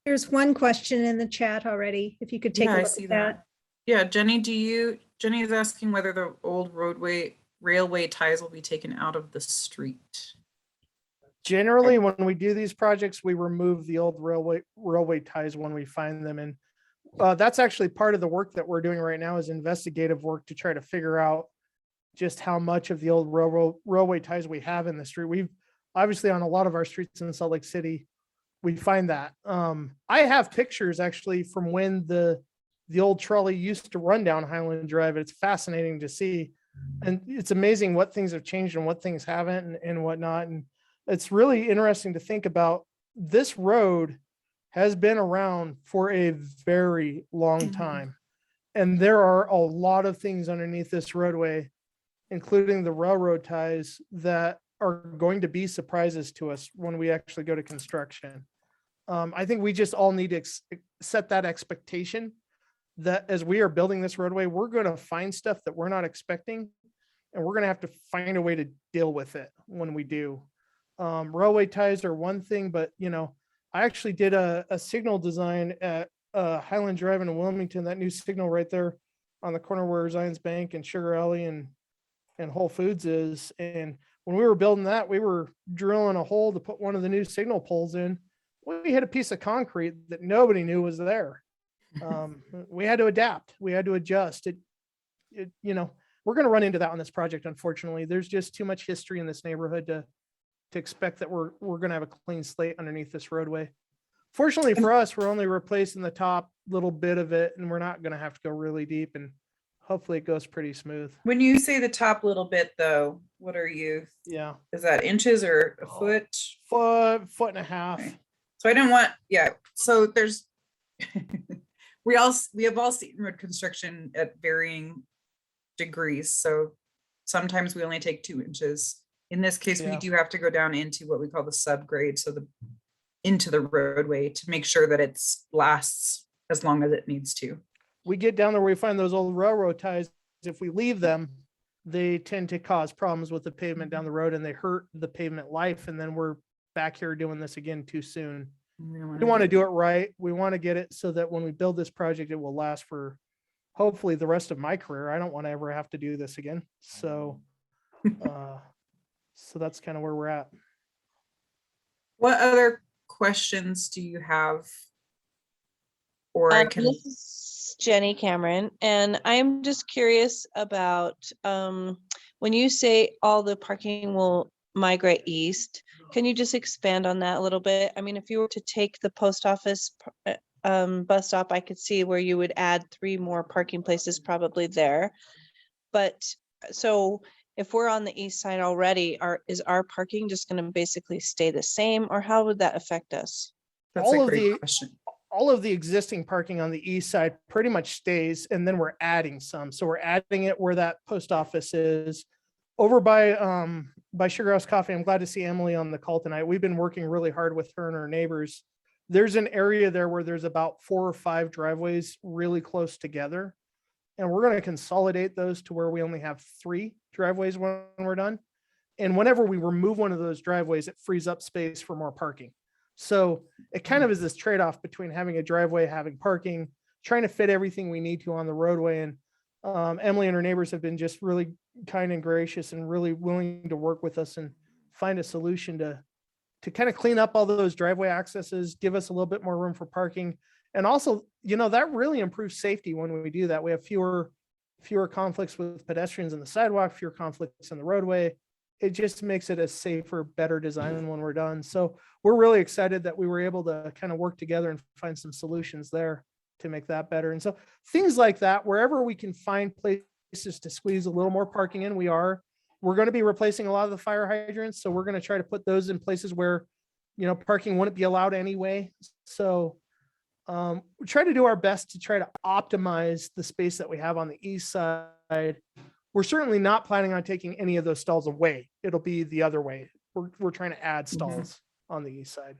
There's one question in the chat already. If you could take a I look see at that. Yeah, Jenny, Jenny is asking whether the old railway ties will be taken out of the street. Generally, when we do these projects, we remove the old railway ties when we find them. And that's actually part of the work that we're doing right now, is investigative work to try to figure out just how much of the old railway ties we have in the street. We've obviously, on a lot of our streets in Salt Lake City, we find that. I have pictures actually from when the old trolley used to run down Highland Drive. It's fascinating to see. And it's amazing what things have changed and what things haven't and whatnot. And it's really interesting to think about. This road has been around for a very long time. And there are a lot of things underneath this roadway, including the railroad ties, that are going to be surprises to us when we actually go to construction. I think we just all need to set that expectation that as we are building this roadway, we're going to find stuff that we're not expecting, and we're going to have to find a way to deal with it when we do. Railway ties are one thing, but I actually did a signal design at Highland Drive in Wilmington, that new signal right there on the corner where Zions Bank and Sugar Alley and Whole Foods is. And when we were building that, we were drilling a hole to put one of the new signal poles in. We hit a piece of concrete that nobody knew was there. We had to adapt. We had to adjust. We're going to run into that on this project. Unfortunately, there's just too much history in this neighborhood to expect that we're going to have a clean slate underneath this roadway. Fortunately for us, we're only replacing the top little bit of it, and we're not going to have to go really deep, and hopefully it goes pretty smooth. When you say the top little bit though, what are you, Yeah. is that inches or a foot? Foot and a half. Okay. So I didn't want, so there's, we have all seen road construction at varying degrees. So sometimes we only take 2 inches. In this case, we Yeah. do have to go down into what we call the subgrade. So into the roadway to make sure that it lasts as long as it needs to. We get down there, we find those old railroad ties. If we leave them, they tend to cause problems with the pavement down the road, and they hurt the pavement life. And then we're back here doing this again too soon. We want to do it right. We want to get it so that when we build this project, it will last for hopefully the rest of my career. I don't want to ever have to do this again. So, so that's kind of where we're at. What other questions do you have? Or I can. This is Jenny Cameron, and I'm just curious about when you say all the parking will migrate east, can you just expand on that a little bit? I mean, if you were to take the post office bus stop, I could see where you would add 3 more parking places probably there. But so if we're on the east side already, is our parking just going to basically stay the same, or how would that affect us? That's a great question. All of the existing parking on the east side pretty much stays, and then we're adding some. So we're adding it where that post office is. Over by Sugarhouse Coffee, I'm glad to see Emily on the call tonight. We've been working really hard with her and her neighbors. There's an area there where there's about 4 or 5 driveways really close together. And we're going to consolidate those to where we only have 3 driveways when we're done. And whenever we remove one of those driveways, it frees up space for more parking. So it kind of is this trade-off between having a driveway, having parking, trying to fit everything we need to on the roadway. And Emily and her neighbors have been just really kind and gracious and really willing to work with us and find a solution to kind of clean up all those driveway accesses, give us a little bit more room for parking. And also, that really improves safety when we do that. We have fewer conflicts with pedestrians in the sidewalk, fewer conflicts in the roadway. It just makes it a safer, better design when we're done. So we're really excited that we were able to kind of work together and find some solutions there to make that better. And so things like that, wherever we can find places to squeeze a little more parking in, we're going to be replacing a lot of the fire hydrants. So we're going to try to put those in places where, parking wouldn't be allowed anyway. So we try to do our best to try to optimize the space that we have on the east side. We're certainly not planning on taking any of those stalls away. It'll be the other way. We're trying to add stalls on the east side.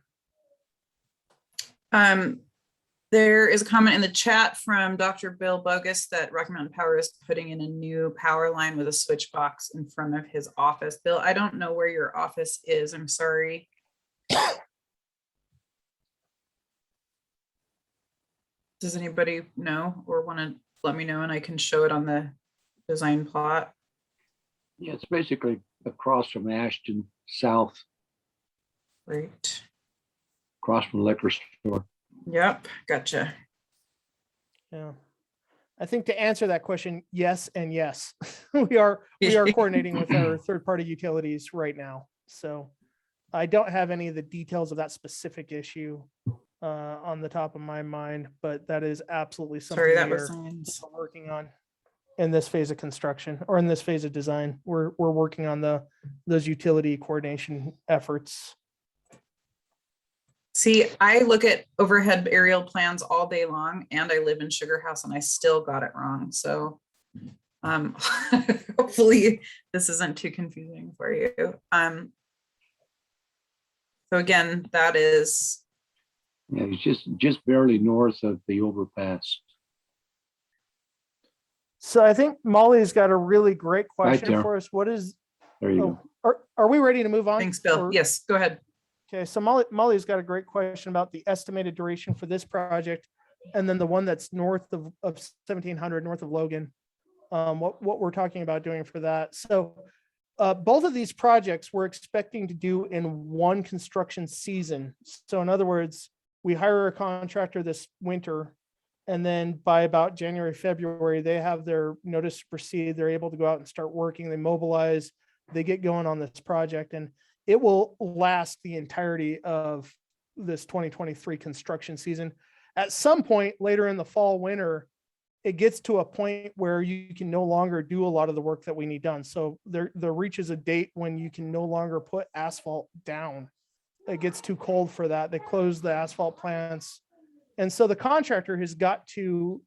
There is a comment in the chat from Dr. Bill Bogus that Rocky Mountain Power is putting in a new power line with a switch box in front of his office. Bill, I don't know where your office is. I'm sorry. Does anybody know or want to let me know and I can show it on the design plot? Yeah, it's basically across from Ashton South, Great. across from the liquor store. Yep, gotcha. Yeah. I think to answer that question, yes and yes. we are coordinating with our third-party utilities right now. So I don't have any of the details of that specific issue on the top of my mind, but that is absolutely something Sorry, that we was are signs. working on. in this phase of construction or in this phase of design. We're working on those utility coordination efforts. See, I look at overhead aerial plans all day long and I live in Sugarhouse and I still got it wrong. So hopefully this isn't too confusing for you. So again, that is, Yeah, it's just barely north of the overpass. So I think Molly's got a really great Right question there. for us. What is, There you go. are we ready to move on? thanks, Bill. Or- Yes, go ahead. Okay, so Molly's got a great question about the estimated duration for this project. And then the one that's north of 1700, north of Logan. What we're talking about doing for that. So both of these projects we're expecting to do in one construction season. So in other words, we hire a contractor this winter, and then by about January, February, they have their notice to proceed. They're able to go out and start working. They mobilize, they get going on this project, and it will last the entirety of this 2023 construction season. At some point later in the fall, winter, it gets to a point where you can no longer do a lot of the work that we need done. So there reaches a date when you can no longer put asphalt down. It gets too cold for that. They close the asphalt plants. And so the contractor has got to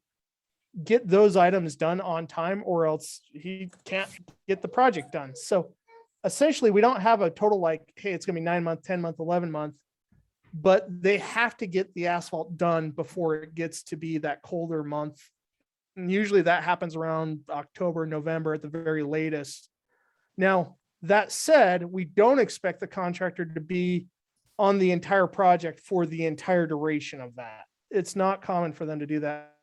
get those items done on time, or else he can't get the project done. So essentially we don't have a total like, hey, it's gonna be 9 month, 10 month, 11 month, but they have to get the asphalt done before it gets to be that colder month. And usually that happens around October, November at the very latest. Now, that said, we don't expect the contractor to be on the entire project for the entire duration of that. It's not common for them to do that.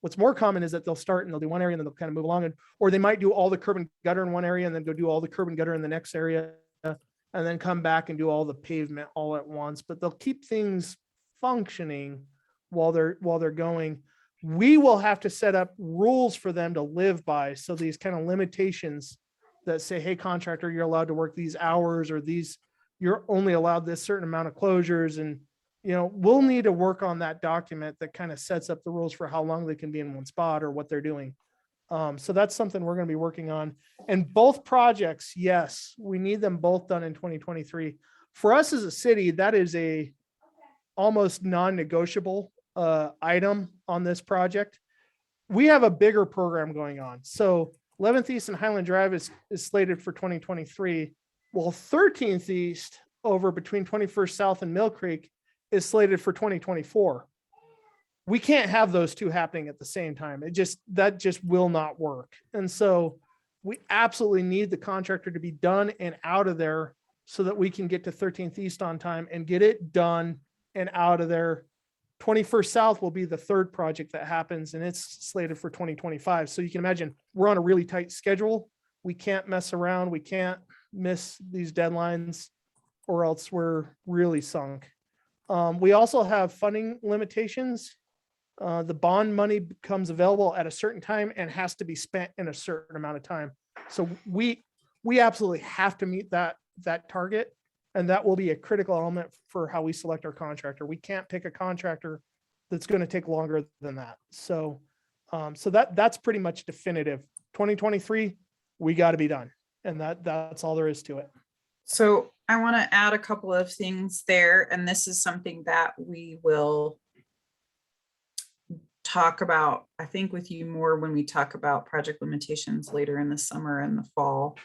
What's more common is that they'll start and they'll do one area and then they'll kind of move along, or they might do all the curb and gutter in one area and then go do all the curb and gutter in the next area, and then come back and do all the pavement all at once. But they'll keep things functioning while they're going. We will have to set up rules for them to live by. So these kind of limitations that say, hey, contractor, you're allowed to work these hours, or you're only allowed this certain amount of closures. And, we'll need to work on that document that kind of sets up the rules for how long they can be in one spot or what they're doing. So that's something we're going to be working on. And both projects, yes, we need them both done in 2023. For us as a city, that is a almost non-negotiable item on this project. We have a bigger program going on. So 11th East and Highland Drive is slated for 2023. Well, 13th East over between 21st South and Mill Creek is slated for 2024. We can't have those two happening at the same time. That just will not work. And so we absolutely need the contractor to be done and out of there so that we can get to 13th East on time and get it done and out of there. 21st South will be the third project that happens, and it's slated for 2025. So you can imagine we're on a really tight schedule. We can't mess around. We can't miss these deadlines, or else we're really sunk. We also have funding limitations. The bond money becomes available at a certain time and has to be spent in a certain amount of time. So we absolutely have to meet that target. And that will be a critical element for how we select our contractor. We can't pick a contractor that's going to take longer than that. So that's pretty much definitive. 2023, we got to be done. And that's all there is to it. So I want to add a couple of things there, and this is something that we will talk about, I think, with you more when we talk about project limitations later in the summer and the fall.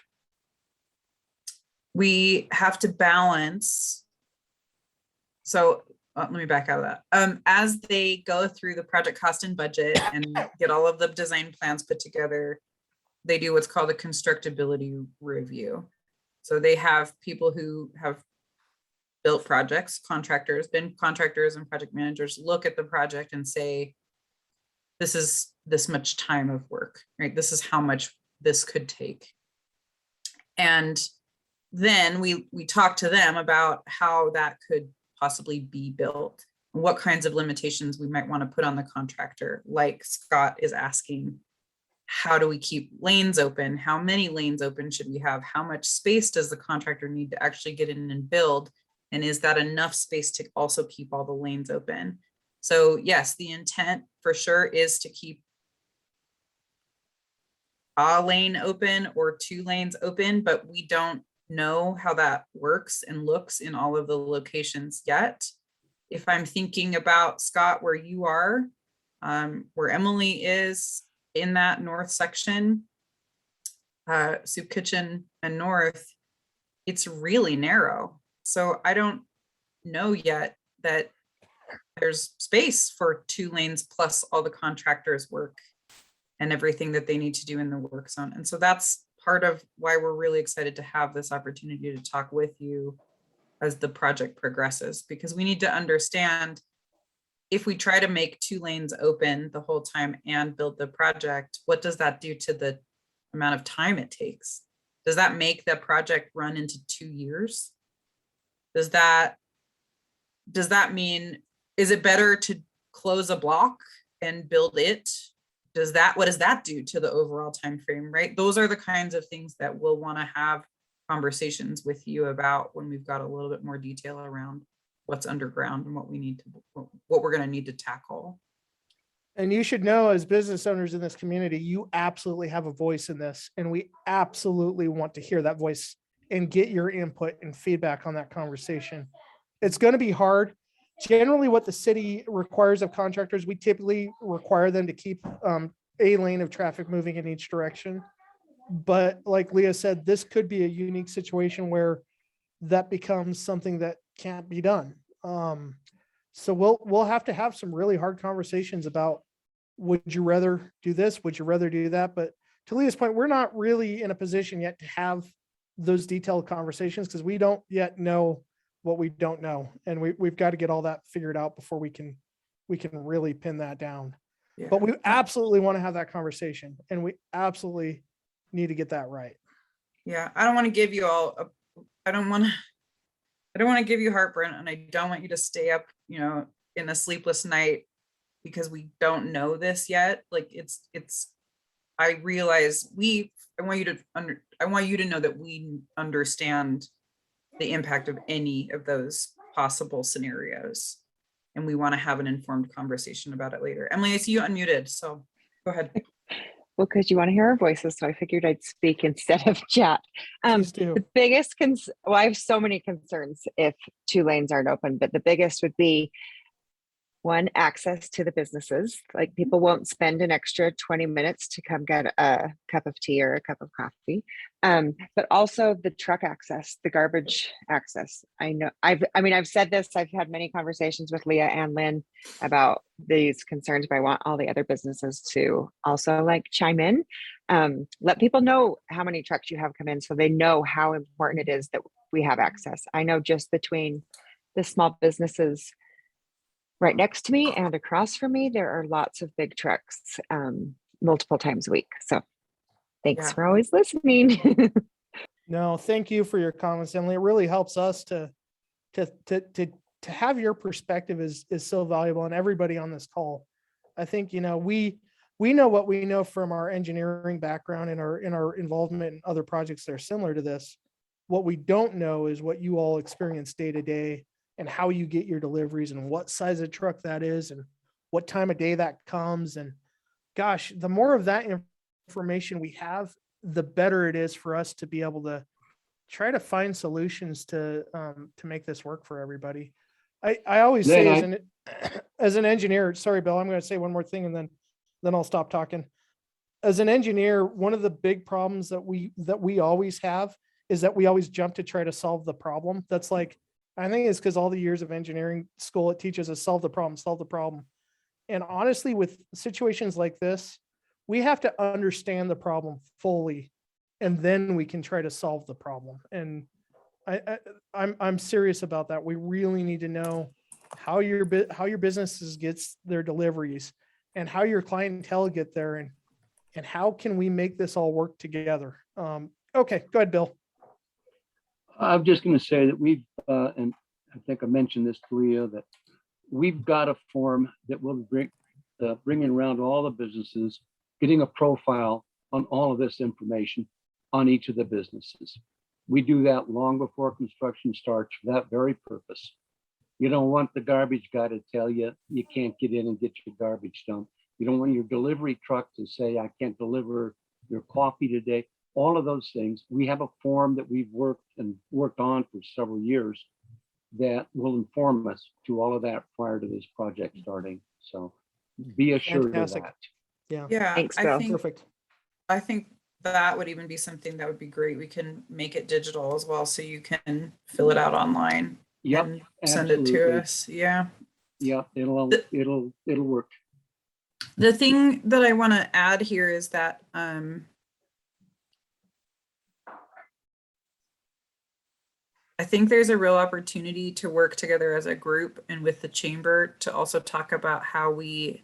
We have to balance. So let me back out of that. As they go through the project cost and budget and get all of the design plans put together, they do what's called a constructability review. So they have people who have built projects, been contractors and project managers look at the project and say, this is this much time of work, right? This is how much this could take. And then we talk to them about how that could possibly be built, and what kinds of limitations we might want to put on the contractor. Like Scott is asking, how do we keep lanes open? How many lanes open should we have? How much space does the contractor need to actually get in and build? And is that enough space to also keep all the lanes open? So yes, the intent for sure is to keep a lane open or 2 lanes open, but we don't know how that works and looks in all of the locations yet. If I'm thinking about Scott, where you are, where Emily is in that north section, Soup Kitchen and North, it's really narrow. So I don't know yet that there's space for 2 lanes plus all the contractors' work and everything that they need to do in the work zone. And so that's part of why we're really excited to have this opportunity to talk with you as the project progresses, because we need to understand, if we try to make 2 lanes open the whole time and build the project, what does that do to the amount of time it takes? Does that make the project run into 2 years? Does that mean, is it better to close a block and build it? What does that do to the overall time frame, right? Those are the kinds of things that we'll want to have conversations with you about when we've got a little bit more detail around what's underground and what we're going to need to tackle. And you should know, as business owners in this community, you absolutely have a voice in this, and we absolutely want to hear that voice and get your input and feedback on that conversation. It's going to be hard. Generally, what the city requires of contractors, we typically require them to keep a lane of traffic moving in each direction. But like Leah said, this could be a unique situation where that becomes something that can't be done. So we'll have to have some really hard conversations about, would you rather do this? Would you rather do that? But to Leah's point, we're not really in a position yet to have those detailed conversations, because we don't yet know what we don't know. And we've got to get all that figured out before we can really pin that down. Yeah. But we absolutely want to have that conversation, and we absolutely need to get that right. Yeah, I don't want to give you all, I don't want to give you heartburn, and I don't want you to stay up, in a sleepless night because we don't know this yet. Like I realize I want you to know that we understand the impact of any of those possible scenarios. And we want to have an informed conversation about it later. Emily, I see you unmuted, so go ahead. Well, because you want to hear our voices, so I figured I'd speak instead of chat. Please do. The biggest well, I have so many concerns if 2 lanes aren't open, but the biggest would be, one, access to the businesses. Like, people won't spend an extra 20 minutes to come get a cup of tea or a cup of coffee. But also the truck access, the garbage access. I know I've said this, I've had many conversations with Leah and Lynn about these concerns, but I want all the other businesses to also chime in. Let people know how many trucks you have come in, so they know how important it is that we have access. I know just between the small businesses right next to me and across from me, there are lots of big trucks multiple times a week. So thanks for always listening. No, thank you for your comments, Emily. It really helps us to have your perspective is so valuable, and everybody on this call. I think, we know what we know from our engineering background and our involvement in other projects that are similar to this. What we don't know is what you all experience day to day, and how you get your deliveries, and what size of truck that is, and what time of day that comes. And gosh, the more of that information we have, the better it is for us to be able to try to find solutions to make this work for everybody. I always say, as an engineer, sorry, Bill, I'm going to say one more thing and then I'll stop talking. As an engineer, one of the big problems that we always have is that we always jump to try to solve the problem. That's I think it's because all the years of engineering school, it teaches us solve the problem. And honestly, with situations like this, we have to understand the problem fully, and then we can try to solve the problem. And I'm serious about that. We really need to know how your businesses gets their deliveries, and how your clientele get there, and how can we make this all work together. Okay, go ahead, Bill. I'm just going to say that we've, and I think I mentioned this to Leah, that we've got a form that will bringing around all the businesses, getting a profile on all of this information on each of the businesses. We do that long before construction starts for that very purpose. You don't want the garbage guy to tell you you can't get in and get your garbage done. You don't want your delivery truck to say, I can't deliver your coffee today, all of those things. We have a form that we've worked on for several years that will inform us to all of that prior to this project starting. So be assured of Fantastic. that. Yeah, Yeah, Thanks, I Bill. think, perfect. I think that would even be something that would be great. We can make it digital as well, so you can fill it out online Yep, and send it to absolutely. us. Yeah. Yeah, it'll work. The thing that I want to add here is that I think there's a real opportunity to work together as a group and with the chamber to also talk about how we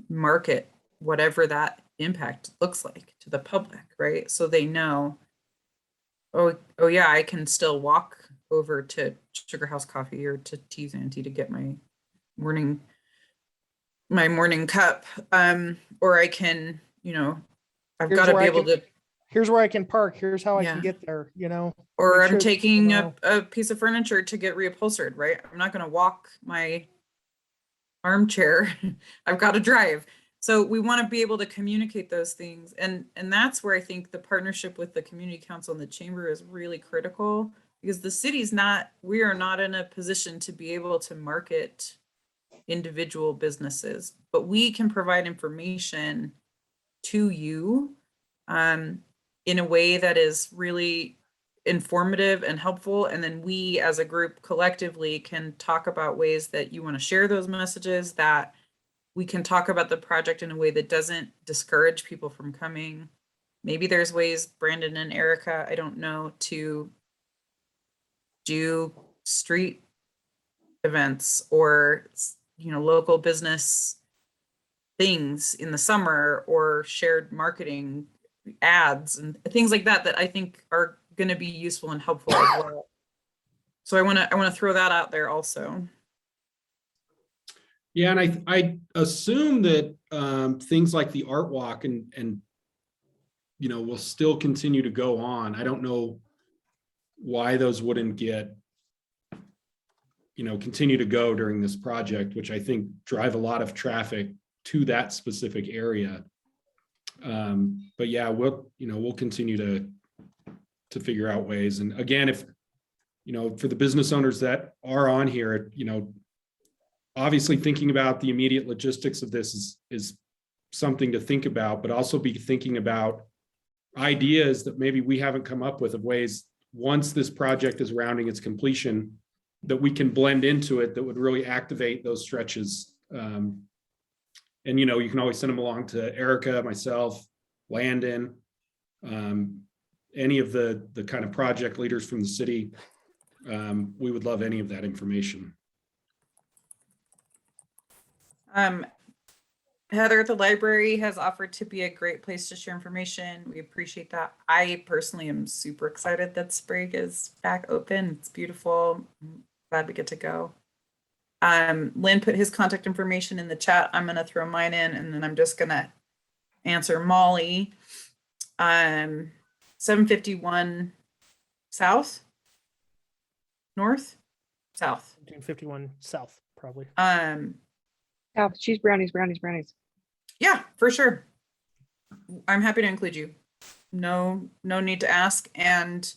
market whatever that impact looks like to the public, right? So they know, oh yeah, I can still walk over to Sugarhouse Coffee or to Tea's Auntie to get my morning cup. Or I can, I've Here's got to where be I able can- to, Here's where I can park. Here's how I Yeah. can get there, you know? or Make I'm sure that taking people a piece of furniture to get reupholstered, right? I'm not going to walk my armchair. I've got to drive. So we want to be able to communicate those things. And that's where I think the partnership with the community council and the chamber is really critical, because the city's not, we are not in a position to be able to market individual businesses, but we can provide information to you in a way that is really informative and helpful. And then we as a group collectively can talk about ways that you want to share those messages, that we can talk about the project in a way that doesn't discourage people from coming. Maybe there's ways, Brandon and Erica, I don't know, to do street events or, local business things in the summer, or shared marketing ads and things like that, that I think are going to be useful and helpful as well. So I want to throw that out there also. Yeah, and I assume that things like the art walk and will still continue to go on. I don't know why those wouldn't continue to go during this project, which I think drive a lot of traffic to that specific area. But yeah, we'll continue to figure out ways. And again, if for the business owners that are on here, obviously thinking about the immediate logistics of this is something to think about, but also be thinking about ideas that maybe we haven't come up with, of ways once this project is rounding its completion that we can blend into it that would really activate those stretches. And you can always send them along to Erica, myself, Landon, any of the kind of project leaders from the city. We would love any of that information. Heather at the library has offered to be a great place to share information. We appreciate that. I personally am super excited that Sprague is back open. It's beautiful. I'm glad we get to go. Lynn put his contact information in the chat. I'm going to throw mine in, and then I'm just going to answer Molly. 751 South? North? South. 251 South, probably. Oh, she's brownies. Yeah, for sure. I'm happy to include you. No need to ask. And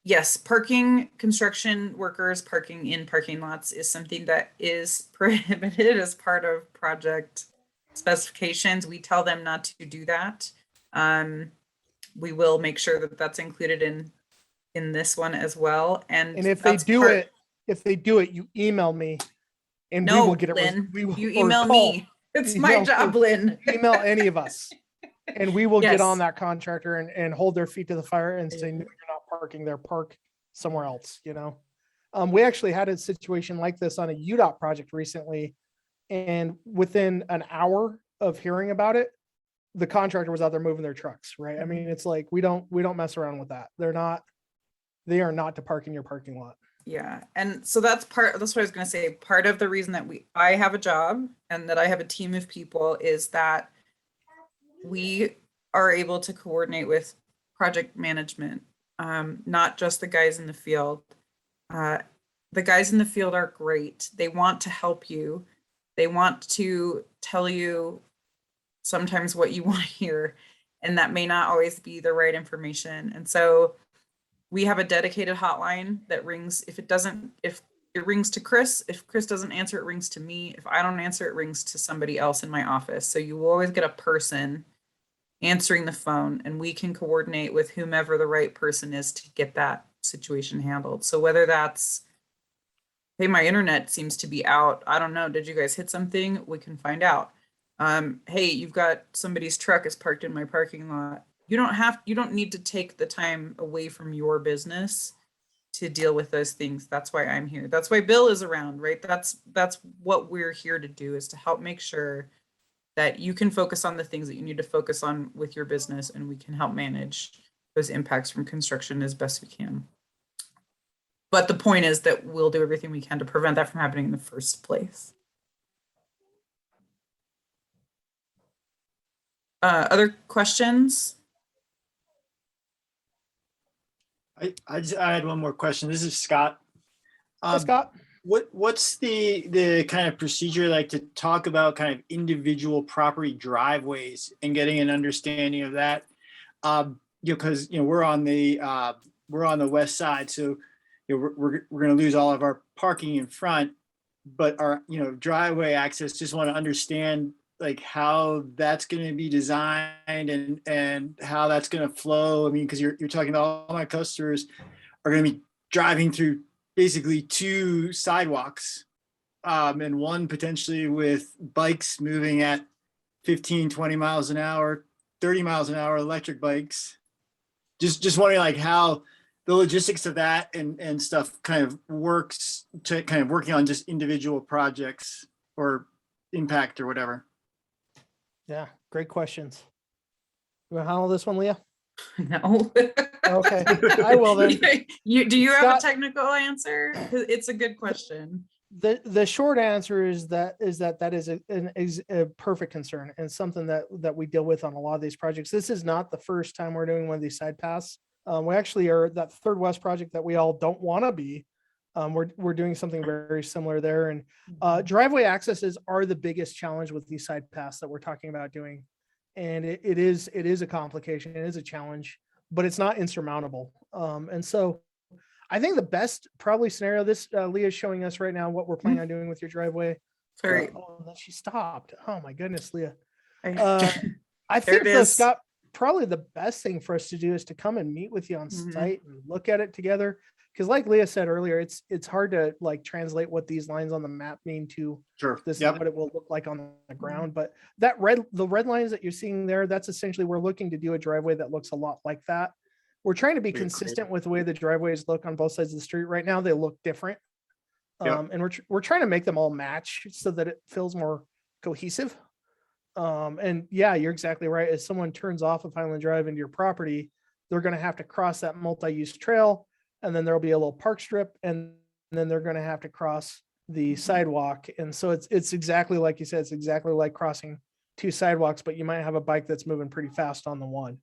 yes, construction workers parking in parking lots is something that is prohibited as part of project specifications. We tell them not to do that. We will make sure that that's included in this one as well. And And if they do it, you email me and we no, will get it. Lynn, We will, you or email call. me. It's my job, Lynn. Email any of us and we will get Yes. on that contractor and hold their feet to the fire and say, no, you're not parking there, park somewhere else, We actually had a situation like this on a UDOT project recently. And within an hour of hearing about it, the contractor was out there moving their trucks, right? I mean, it's like, we don't mess around with that. They are not to park in your parking lot. Yeah. And so that's what I was going to say. Part of the reason that I have a job and that I have a team of people is that we are able to coordinate with project management, not just the guys in the field. The guys in the field are great. They want to help you. They want to tell you sometimes what you want to hear, and that may not always be the right information. And so we have a dedicated hotline that rings. If it rings to Chris, if Chris doesn't answer, it rings to me. If I don't answer, it rings to somebody else in my office. So you will always get a person answering the phone, and we can coordinate with whomever the right person is to get that situation handled. So whether that's, hey, my internet seems to be out, I don't know, did you guys hit something? We can find out. Hey, you've got somebody's truck is parked in my parking lot. You don't need to take the time away from your business to deal with those things. That's why I'm here. That's why Bill is around, right? That's what we're here to do, is to help make sure that you can focus on the things that you need to focus on with your business, and we can help manage those impacts from construction as best we can. But the point is that we'll do everything we can to prevent that from happening in the first place. Other questions? I had one more question. This is Scott. Scott, What's the kind of procedure like to talk about kind of individual property driveways and getting an understanding of that? Because we're on the west side, so we're going to lose all of our parking in front, but our driveway access. Just want to understand like how that's going to be designed and how that's going to flow. I mean, because you're talking to all my customers are going to be driving through basically two sidewalks, and one potentially with bikes moving at 15, 20 miles an hour, 30 miles an hour, electric bikes. Just wondering like how the logistics of that and stuff kind of works to kind of working on just individual projects or impact or whatever. yeah, great questions. You want to handle this one, Leah? No. Okay, I will then. Do you have a Scott- technical answer? It's a good question. The short answer is that is a perfect concern and something that we deal with on a lot of these projects. This is not the first time we're doing one of these side paths. We actually are that Third West project that we all don't want to be. We're doing something very similar there, and driveway accesses are the biggest challenge with these side paths that we're talking about doing. And it is a complication, it is a challenge, but it's not insurmountable. And so I think the best probably scenario, this Leah's showing us right now what we're planning on doing with your driveway. Sorry. Oh, and then she stopped. Oh my goodness, Leah. I I There think it though, is. Scott, probably the best thing for us to do is to come and meet with you on Mhm. site and look at it together. Because like Leah said earlier, it's hard to like translate what these lines on the map mean to Sure. this Yep. is what it will look like on the ground. But the red lines that you're seeing there, that's essentially, we're looking to do a driveway that looks a lot like that. We're trying to be Pretty consistent with the way the driveways look on both sides of the street. Right now, they look different. Yep. And we're trying to make them all match so that it feels more cohesive. And yeah, you're exactly right. As someone turns off of Highland Drive into your property, they're going to have to cross that multi-use trail, and then there'll be a little park strip, and then they're going to have to cross the sidewalk. And so it's exactly like you said, it's exactly like crossing two sidewalks, but you might have a bike that's moving pretty fast on the one.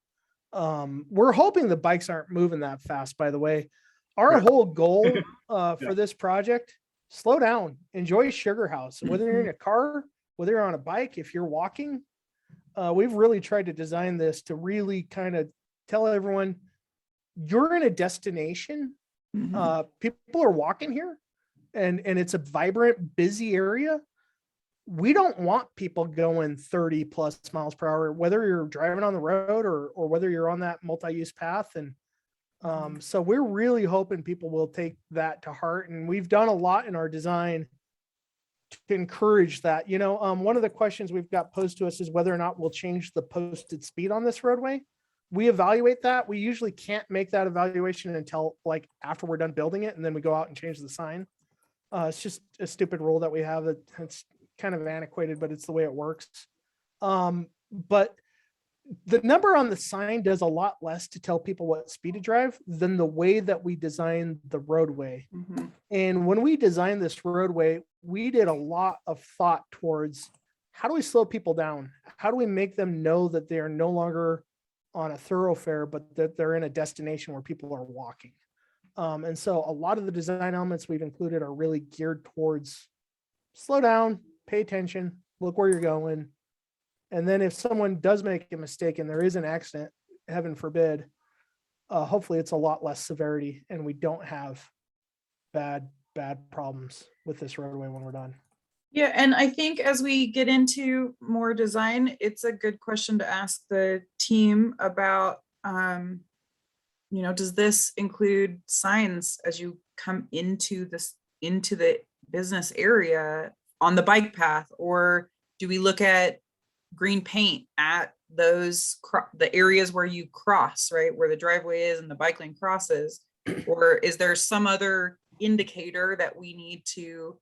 We're hoping the bikes aren't moving that fast, by the way. Our Right. whole goal for this project, slow down, enjoy Sugarhouse, whether you're in a car, whether you're on a bike, if you're walking. We've really tried to design this to really kind of tell everyone you're in a destination. Mhm. People are walking here, and it's a vibrant, busy area. We don't want people going 30 plus miles per hour, whether you're driving on the road or whether you're on that multi-use path. And so we're really hoping people will take that to heart. And we've done a lot in our design to encourage that. One of the questions we've got posed to us is whether or not we'll change the posted speed on this roadway. We evaluate that. We usually can't make that evaluation until like after we're done building it, and then we go out and change the sign. It's just a stupid rule that we have that's kind of antiquated, but it's the way it works. But the number on the sign does a lot less to tell people what speed to drive than the way that we design the roadway. Mhm. And when we designed this roadway, we did a lot of thought towards how do we slow people down? How do we make them know that they are no longer on a thoroughfare, but that they're in a destination where people are walking? And so a lot of the design elements we've included are really geared towards slow down, pay attention, look where you're going, And then if someone does make a mistake and there is an accident, heaven forbid, hopefully it's a lot less severity and we don't have bad problems with this roadway when we're done. Yeah, and I think as we get into more design, it's a good question to ask the team about, does this include signs as you come into the business area on the bike path? Or do we look at green paint at those, the areas where you cross, right? Where the driveway is and the bike lane crosses? Or is there some other indicator that we need to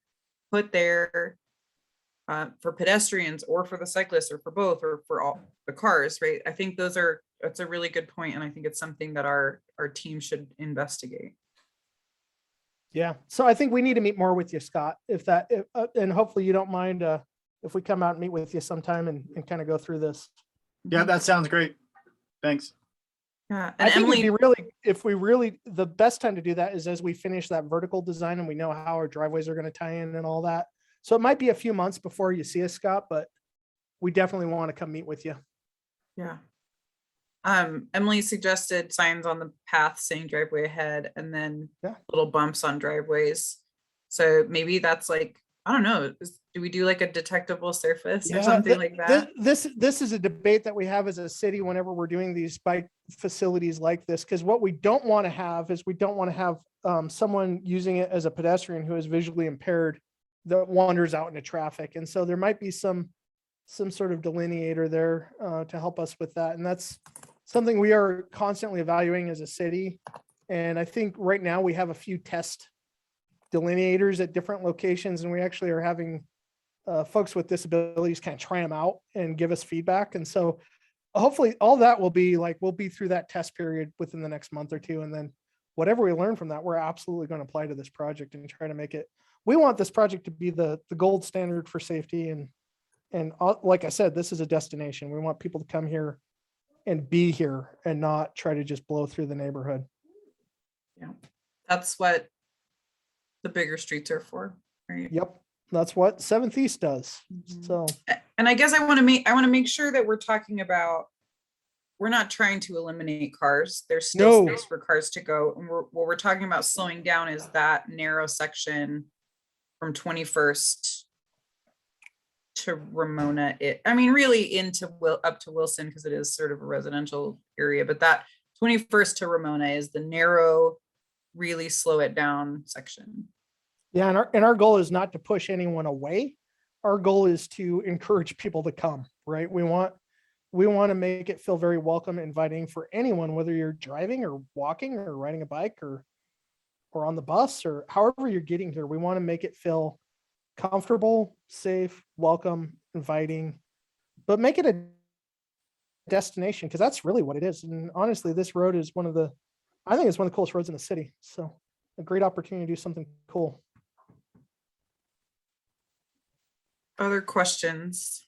put there for pedestrians or for the cyclists or for both or for all the cars, right? I think that's a really good point, and I think it's something that our team should investigate. Yeah. So I think we need to meet more with you, Scott, and hopefully you don't mind if we come out and meet with you sometime and kind of go through this. Yeah, that sounds great. Thanks. Yeah, I and think Emily, the best time to do that is as we finish that vertical design and we know how our driveways are going to tie in and all that. So it might be a few months before you see us, Scott, but we definitely want to come meet with you. yeah. Emily suggested signs on the path saying driveway ahead, and then Yeah. little bumps on driveways. So maybe that's like, I don't know, do we do like a detectable surface or something like that? This is a debate that we have as a city whenever we're doing these bike facilities like this, because what we don't want to have is we don't want to have someone using it as a pedestrian who is visually impaired that wanders out into traffic. And so there might be some sort of delineator there to help us with that. And that's something we are constantly evaluating as a city. And I think right now we have a few test delineators at different locations, and we actually are having folks with disabilities kind of try them out and give us feedback. And so hopefully all that will be like, we'll be through that test period within the next month or two. And then whatever we learn from that, we're absolutely going to apply to this project and try to make it, we want this project to be the gold standard for safety. And like I said, this is a destination. We want people to come here and be here and not try to just blow through the neighborhood. Yeah, that's what the bigger streets are for, right? Yep. That's what 7th East does. Mhm. So, And I guess I want to make sure that we're talking about, we're not trying to eliminate cars. There's still No. space for cars to go. And what we're talking about slowing down is that narrow section from 21st to Ramona. Really up to Wilson, because it is sort of a residential area, but that 21st to Ramona is the narrow, really slow it down section. yeah. And our goal is not to push anyone away. Our goal is to encourage people to come, right? We want to make it feel very welcome, inviting for anyone, whether you're driving or walking or riding a bike or on the bus or however you're getting here. We want to make it feel comfortable, safe, welcome, inviting, but make it a destination, because that's really what it is. And honestly, this road is I think it's one of the coolest roads in the city. So a great opportunity to do something cool. Other questions?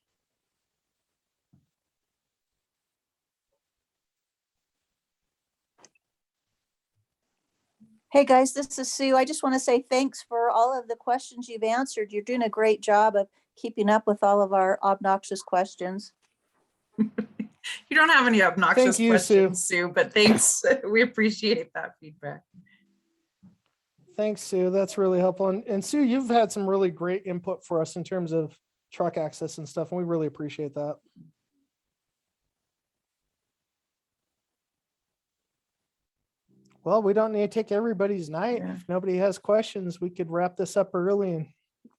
Hey guys, this is Sue. I just want to say thanks for all of the questions you've answered. You're doing a great job of keeping up with all of our obnoxious questions. You don't have any obnoxious Thank you, questions, Sue, but thanks. We appreciate that feedback. Thanks, Sue. That's really helpful. And Sue, you've had some really great input for us in terms of truck access and stuff, and we really appreciate that. Well, we don't need to take everybody's night. Yeah. If nobody has questions, we could wrap this up early and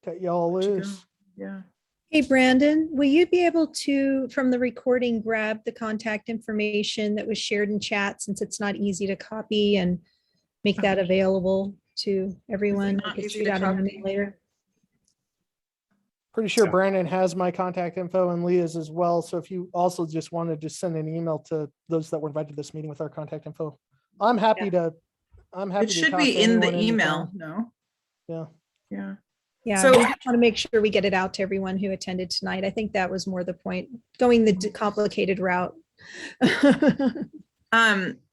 cut y'all Let you go. loose. Yeah. Hey, Brandon, will you be able to, from the recording, grab the contact information that was shared in chat, since it's not easy to copy, and make that available to everyone? not I could easy shoot to out an copy? email later. Pretty sure Yeah. Brandon has my contact info and Leah's as well. So if you also just wanted to send an email to those that were invited to this meeting with our contact info, I'm happy to It should talk be to in the anyone email, town. no? Yeah. Yeah. Yeah, So- we just want to make sure we get it out to everyone who attended tonight. I think that was more the point, going the complicated route. The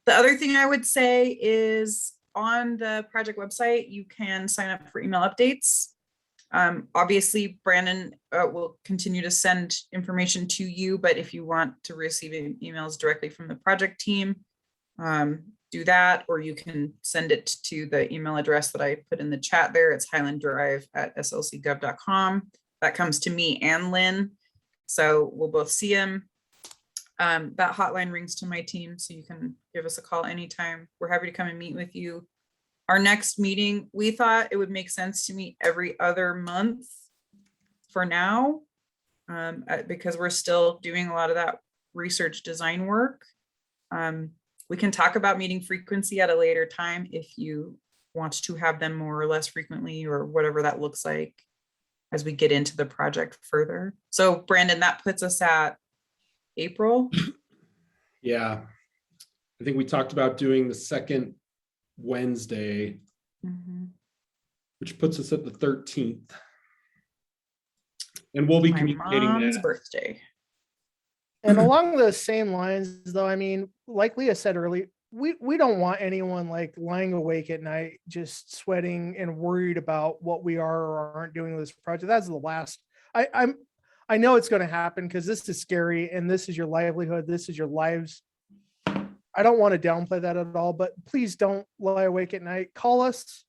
other thing I would say is on the project website, you can sign up for email updates. Obviously, Brandon will continue to send information to you, but if you want to receive emails directly from the project team, do that, or you can send it to the email address that I put in the chat there. It's highlanddrive@slcgov.com. That comes to me and Lynn, so we'll both see him. That hotline rings to my team, so you can give us a call anytime. We're happy to come and meet with you. Our next meeting, we thought it would make sense to meet every other month for now, because we're still doing a lot of that research design work. We can talk about meeting frequency at a later time if you want to have them more or less frequently, or whatever that looks like as we get into the project further. So Brandon, that puts us at April. Yeah. I think we talked about doing the second Wednesday, which puts us at the 13th. And we'll be My communicating mom's that. birthday. And along those same lines, though, I mean, like Leah said earlier, we don't want anyone like lying awake at night, just sweating and worried about what we are or aren't doing with this project. That's the last. I know it's going to happen because this is scary and this is your livelihood. This is your lives. I don't want to downplay that at all, but please don't lie awake at night. Call us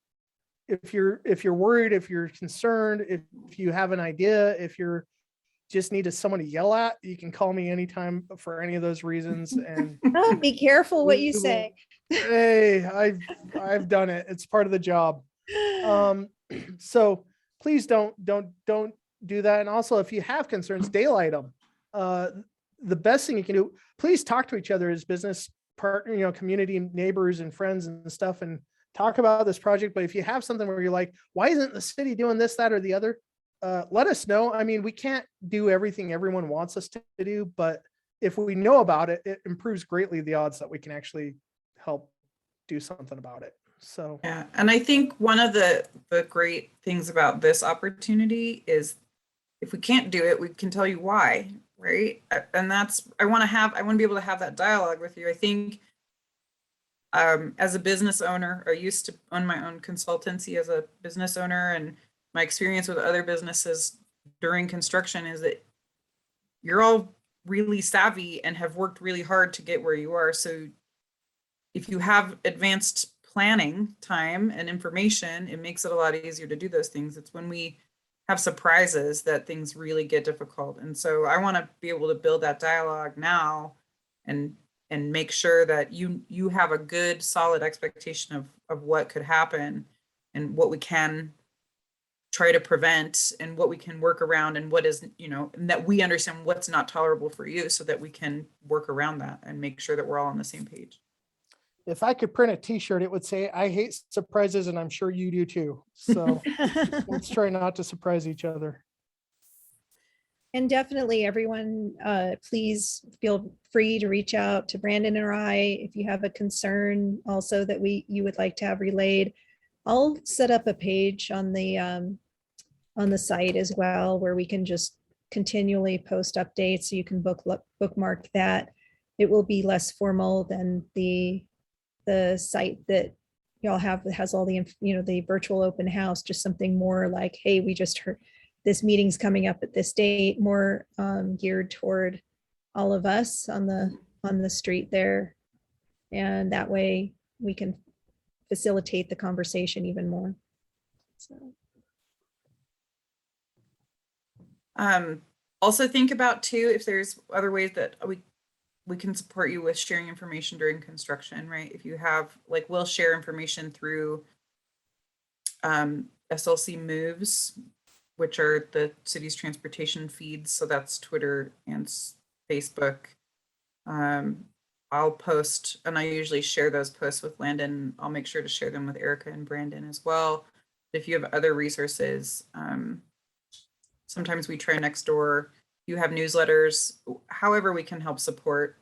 if you're worried, if you're concerned, if you have an idea, if you're just need someone to yell at, you can call me anytime for any of those reasons. And Oh, be careful what you we will- say. Hey, I've done it. It's part of the job. So please don't do that. And also, if you have concerns, daylight them. The best thing you can do, please talk to each other as business partner, community neighbors and friends and stuff, and talk about this project. But if you have something where you're like, why isn't the city doing this, that, or the other? Let us know. I mean, we can't do everything everyone wants us to do, but if we know about it, it improves greatly the odds that we can actually help do something about it. So Yeah, and I think one of the great things about this opportunity is if we can't do it, we can tell you why, right? And that's, I want to be able to have that dialogue with you. I think as a business owner, I used to own my own consultancy as a business owner, and my experience with other businesses during construction is that you're all really savvy and have worked really hard to get where you are. So if you have advanced planning time and information, it makes it a lot easier to do those things. It's when we have surprises that things really get difficult. And so I want to be able to build that dialogue now and make sure that you have a good, solid expectation of what could happen and what we can try to prevent and what we can work around and what is, and that we understand what's not tolerable for you so that we can work around that and make sure that we're all on the same page. if I could print a t-shirt, it would say, I hate surprises and I'm sure you do too. So let's try not to surprise each other. And definitely everyone, please feel free to reach out to Brandon or I if you have a concern also that you would like to have relayed. I'll set up a page on the site as well, where we can just continually post updates, so you can bookmark that. It will be less formal than the site that y'all have that has all the, the virtual open house, just something more like, hey, we just heard this meeting's coming up at this date, more geared toward all of us on the street there. And that way we can facilitate the conversation even more. So. Also think about too, if there's other ways that we can support you with sharing information during construction, right? If you have, like, we'll share information through SLC Moves, which are the city's transportation feeds. So that's Twitter and Facebook. I'll post, and I usually share those posts with Landon. I'll make sure to share them with Erica and Brandon as well. If you have other resources, sometimes we try next door. You have newsletters, however we can help support,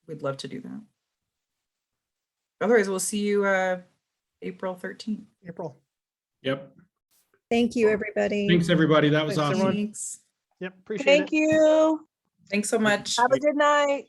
we'd love to do that. Otherwise, we'll see you April 13th. April. Yep. Thank you, everybody. Thanks, everybody. That was Thanks, awesome. everyone. Thanks. Yep. Appreciate it. Thank you. Thanks so much. Have a good night.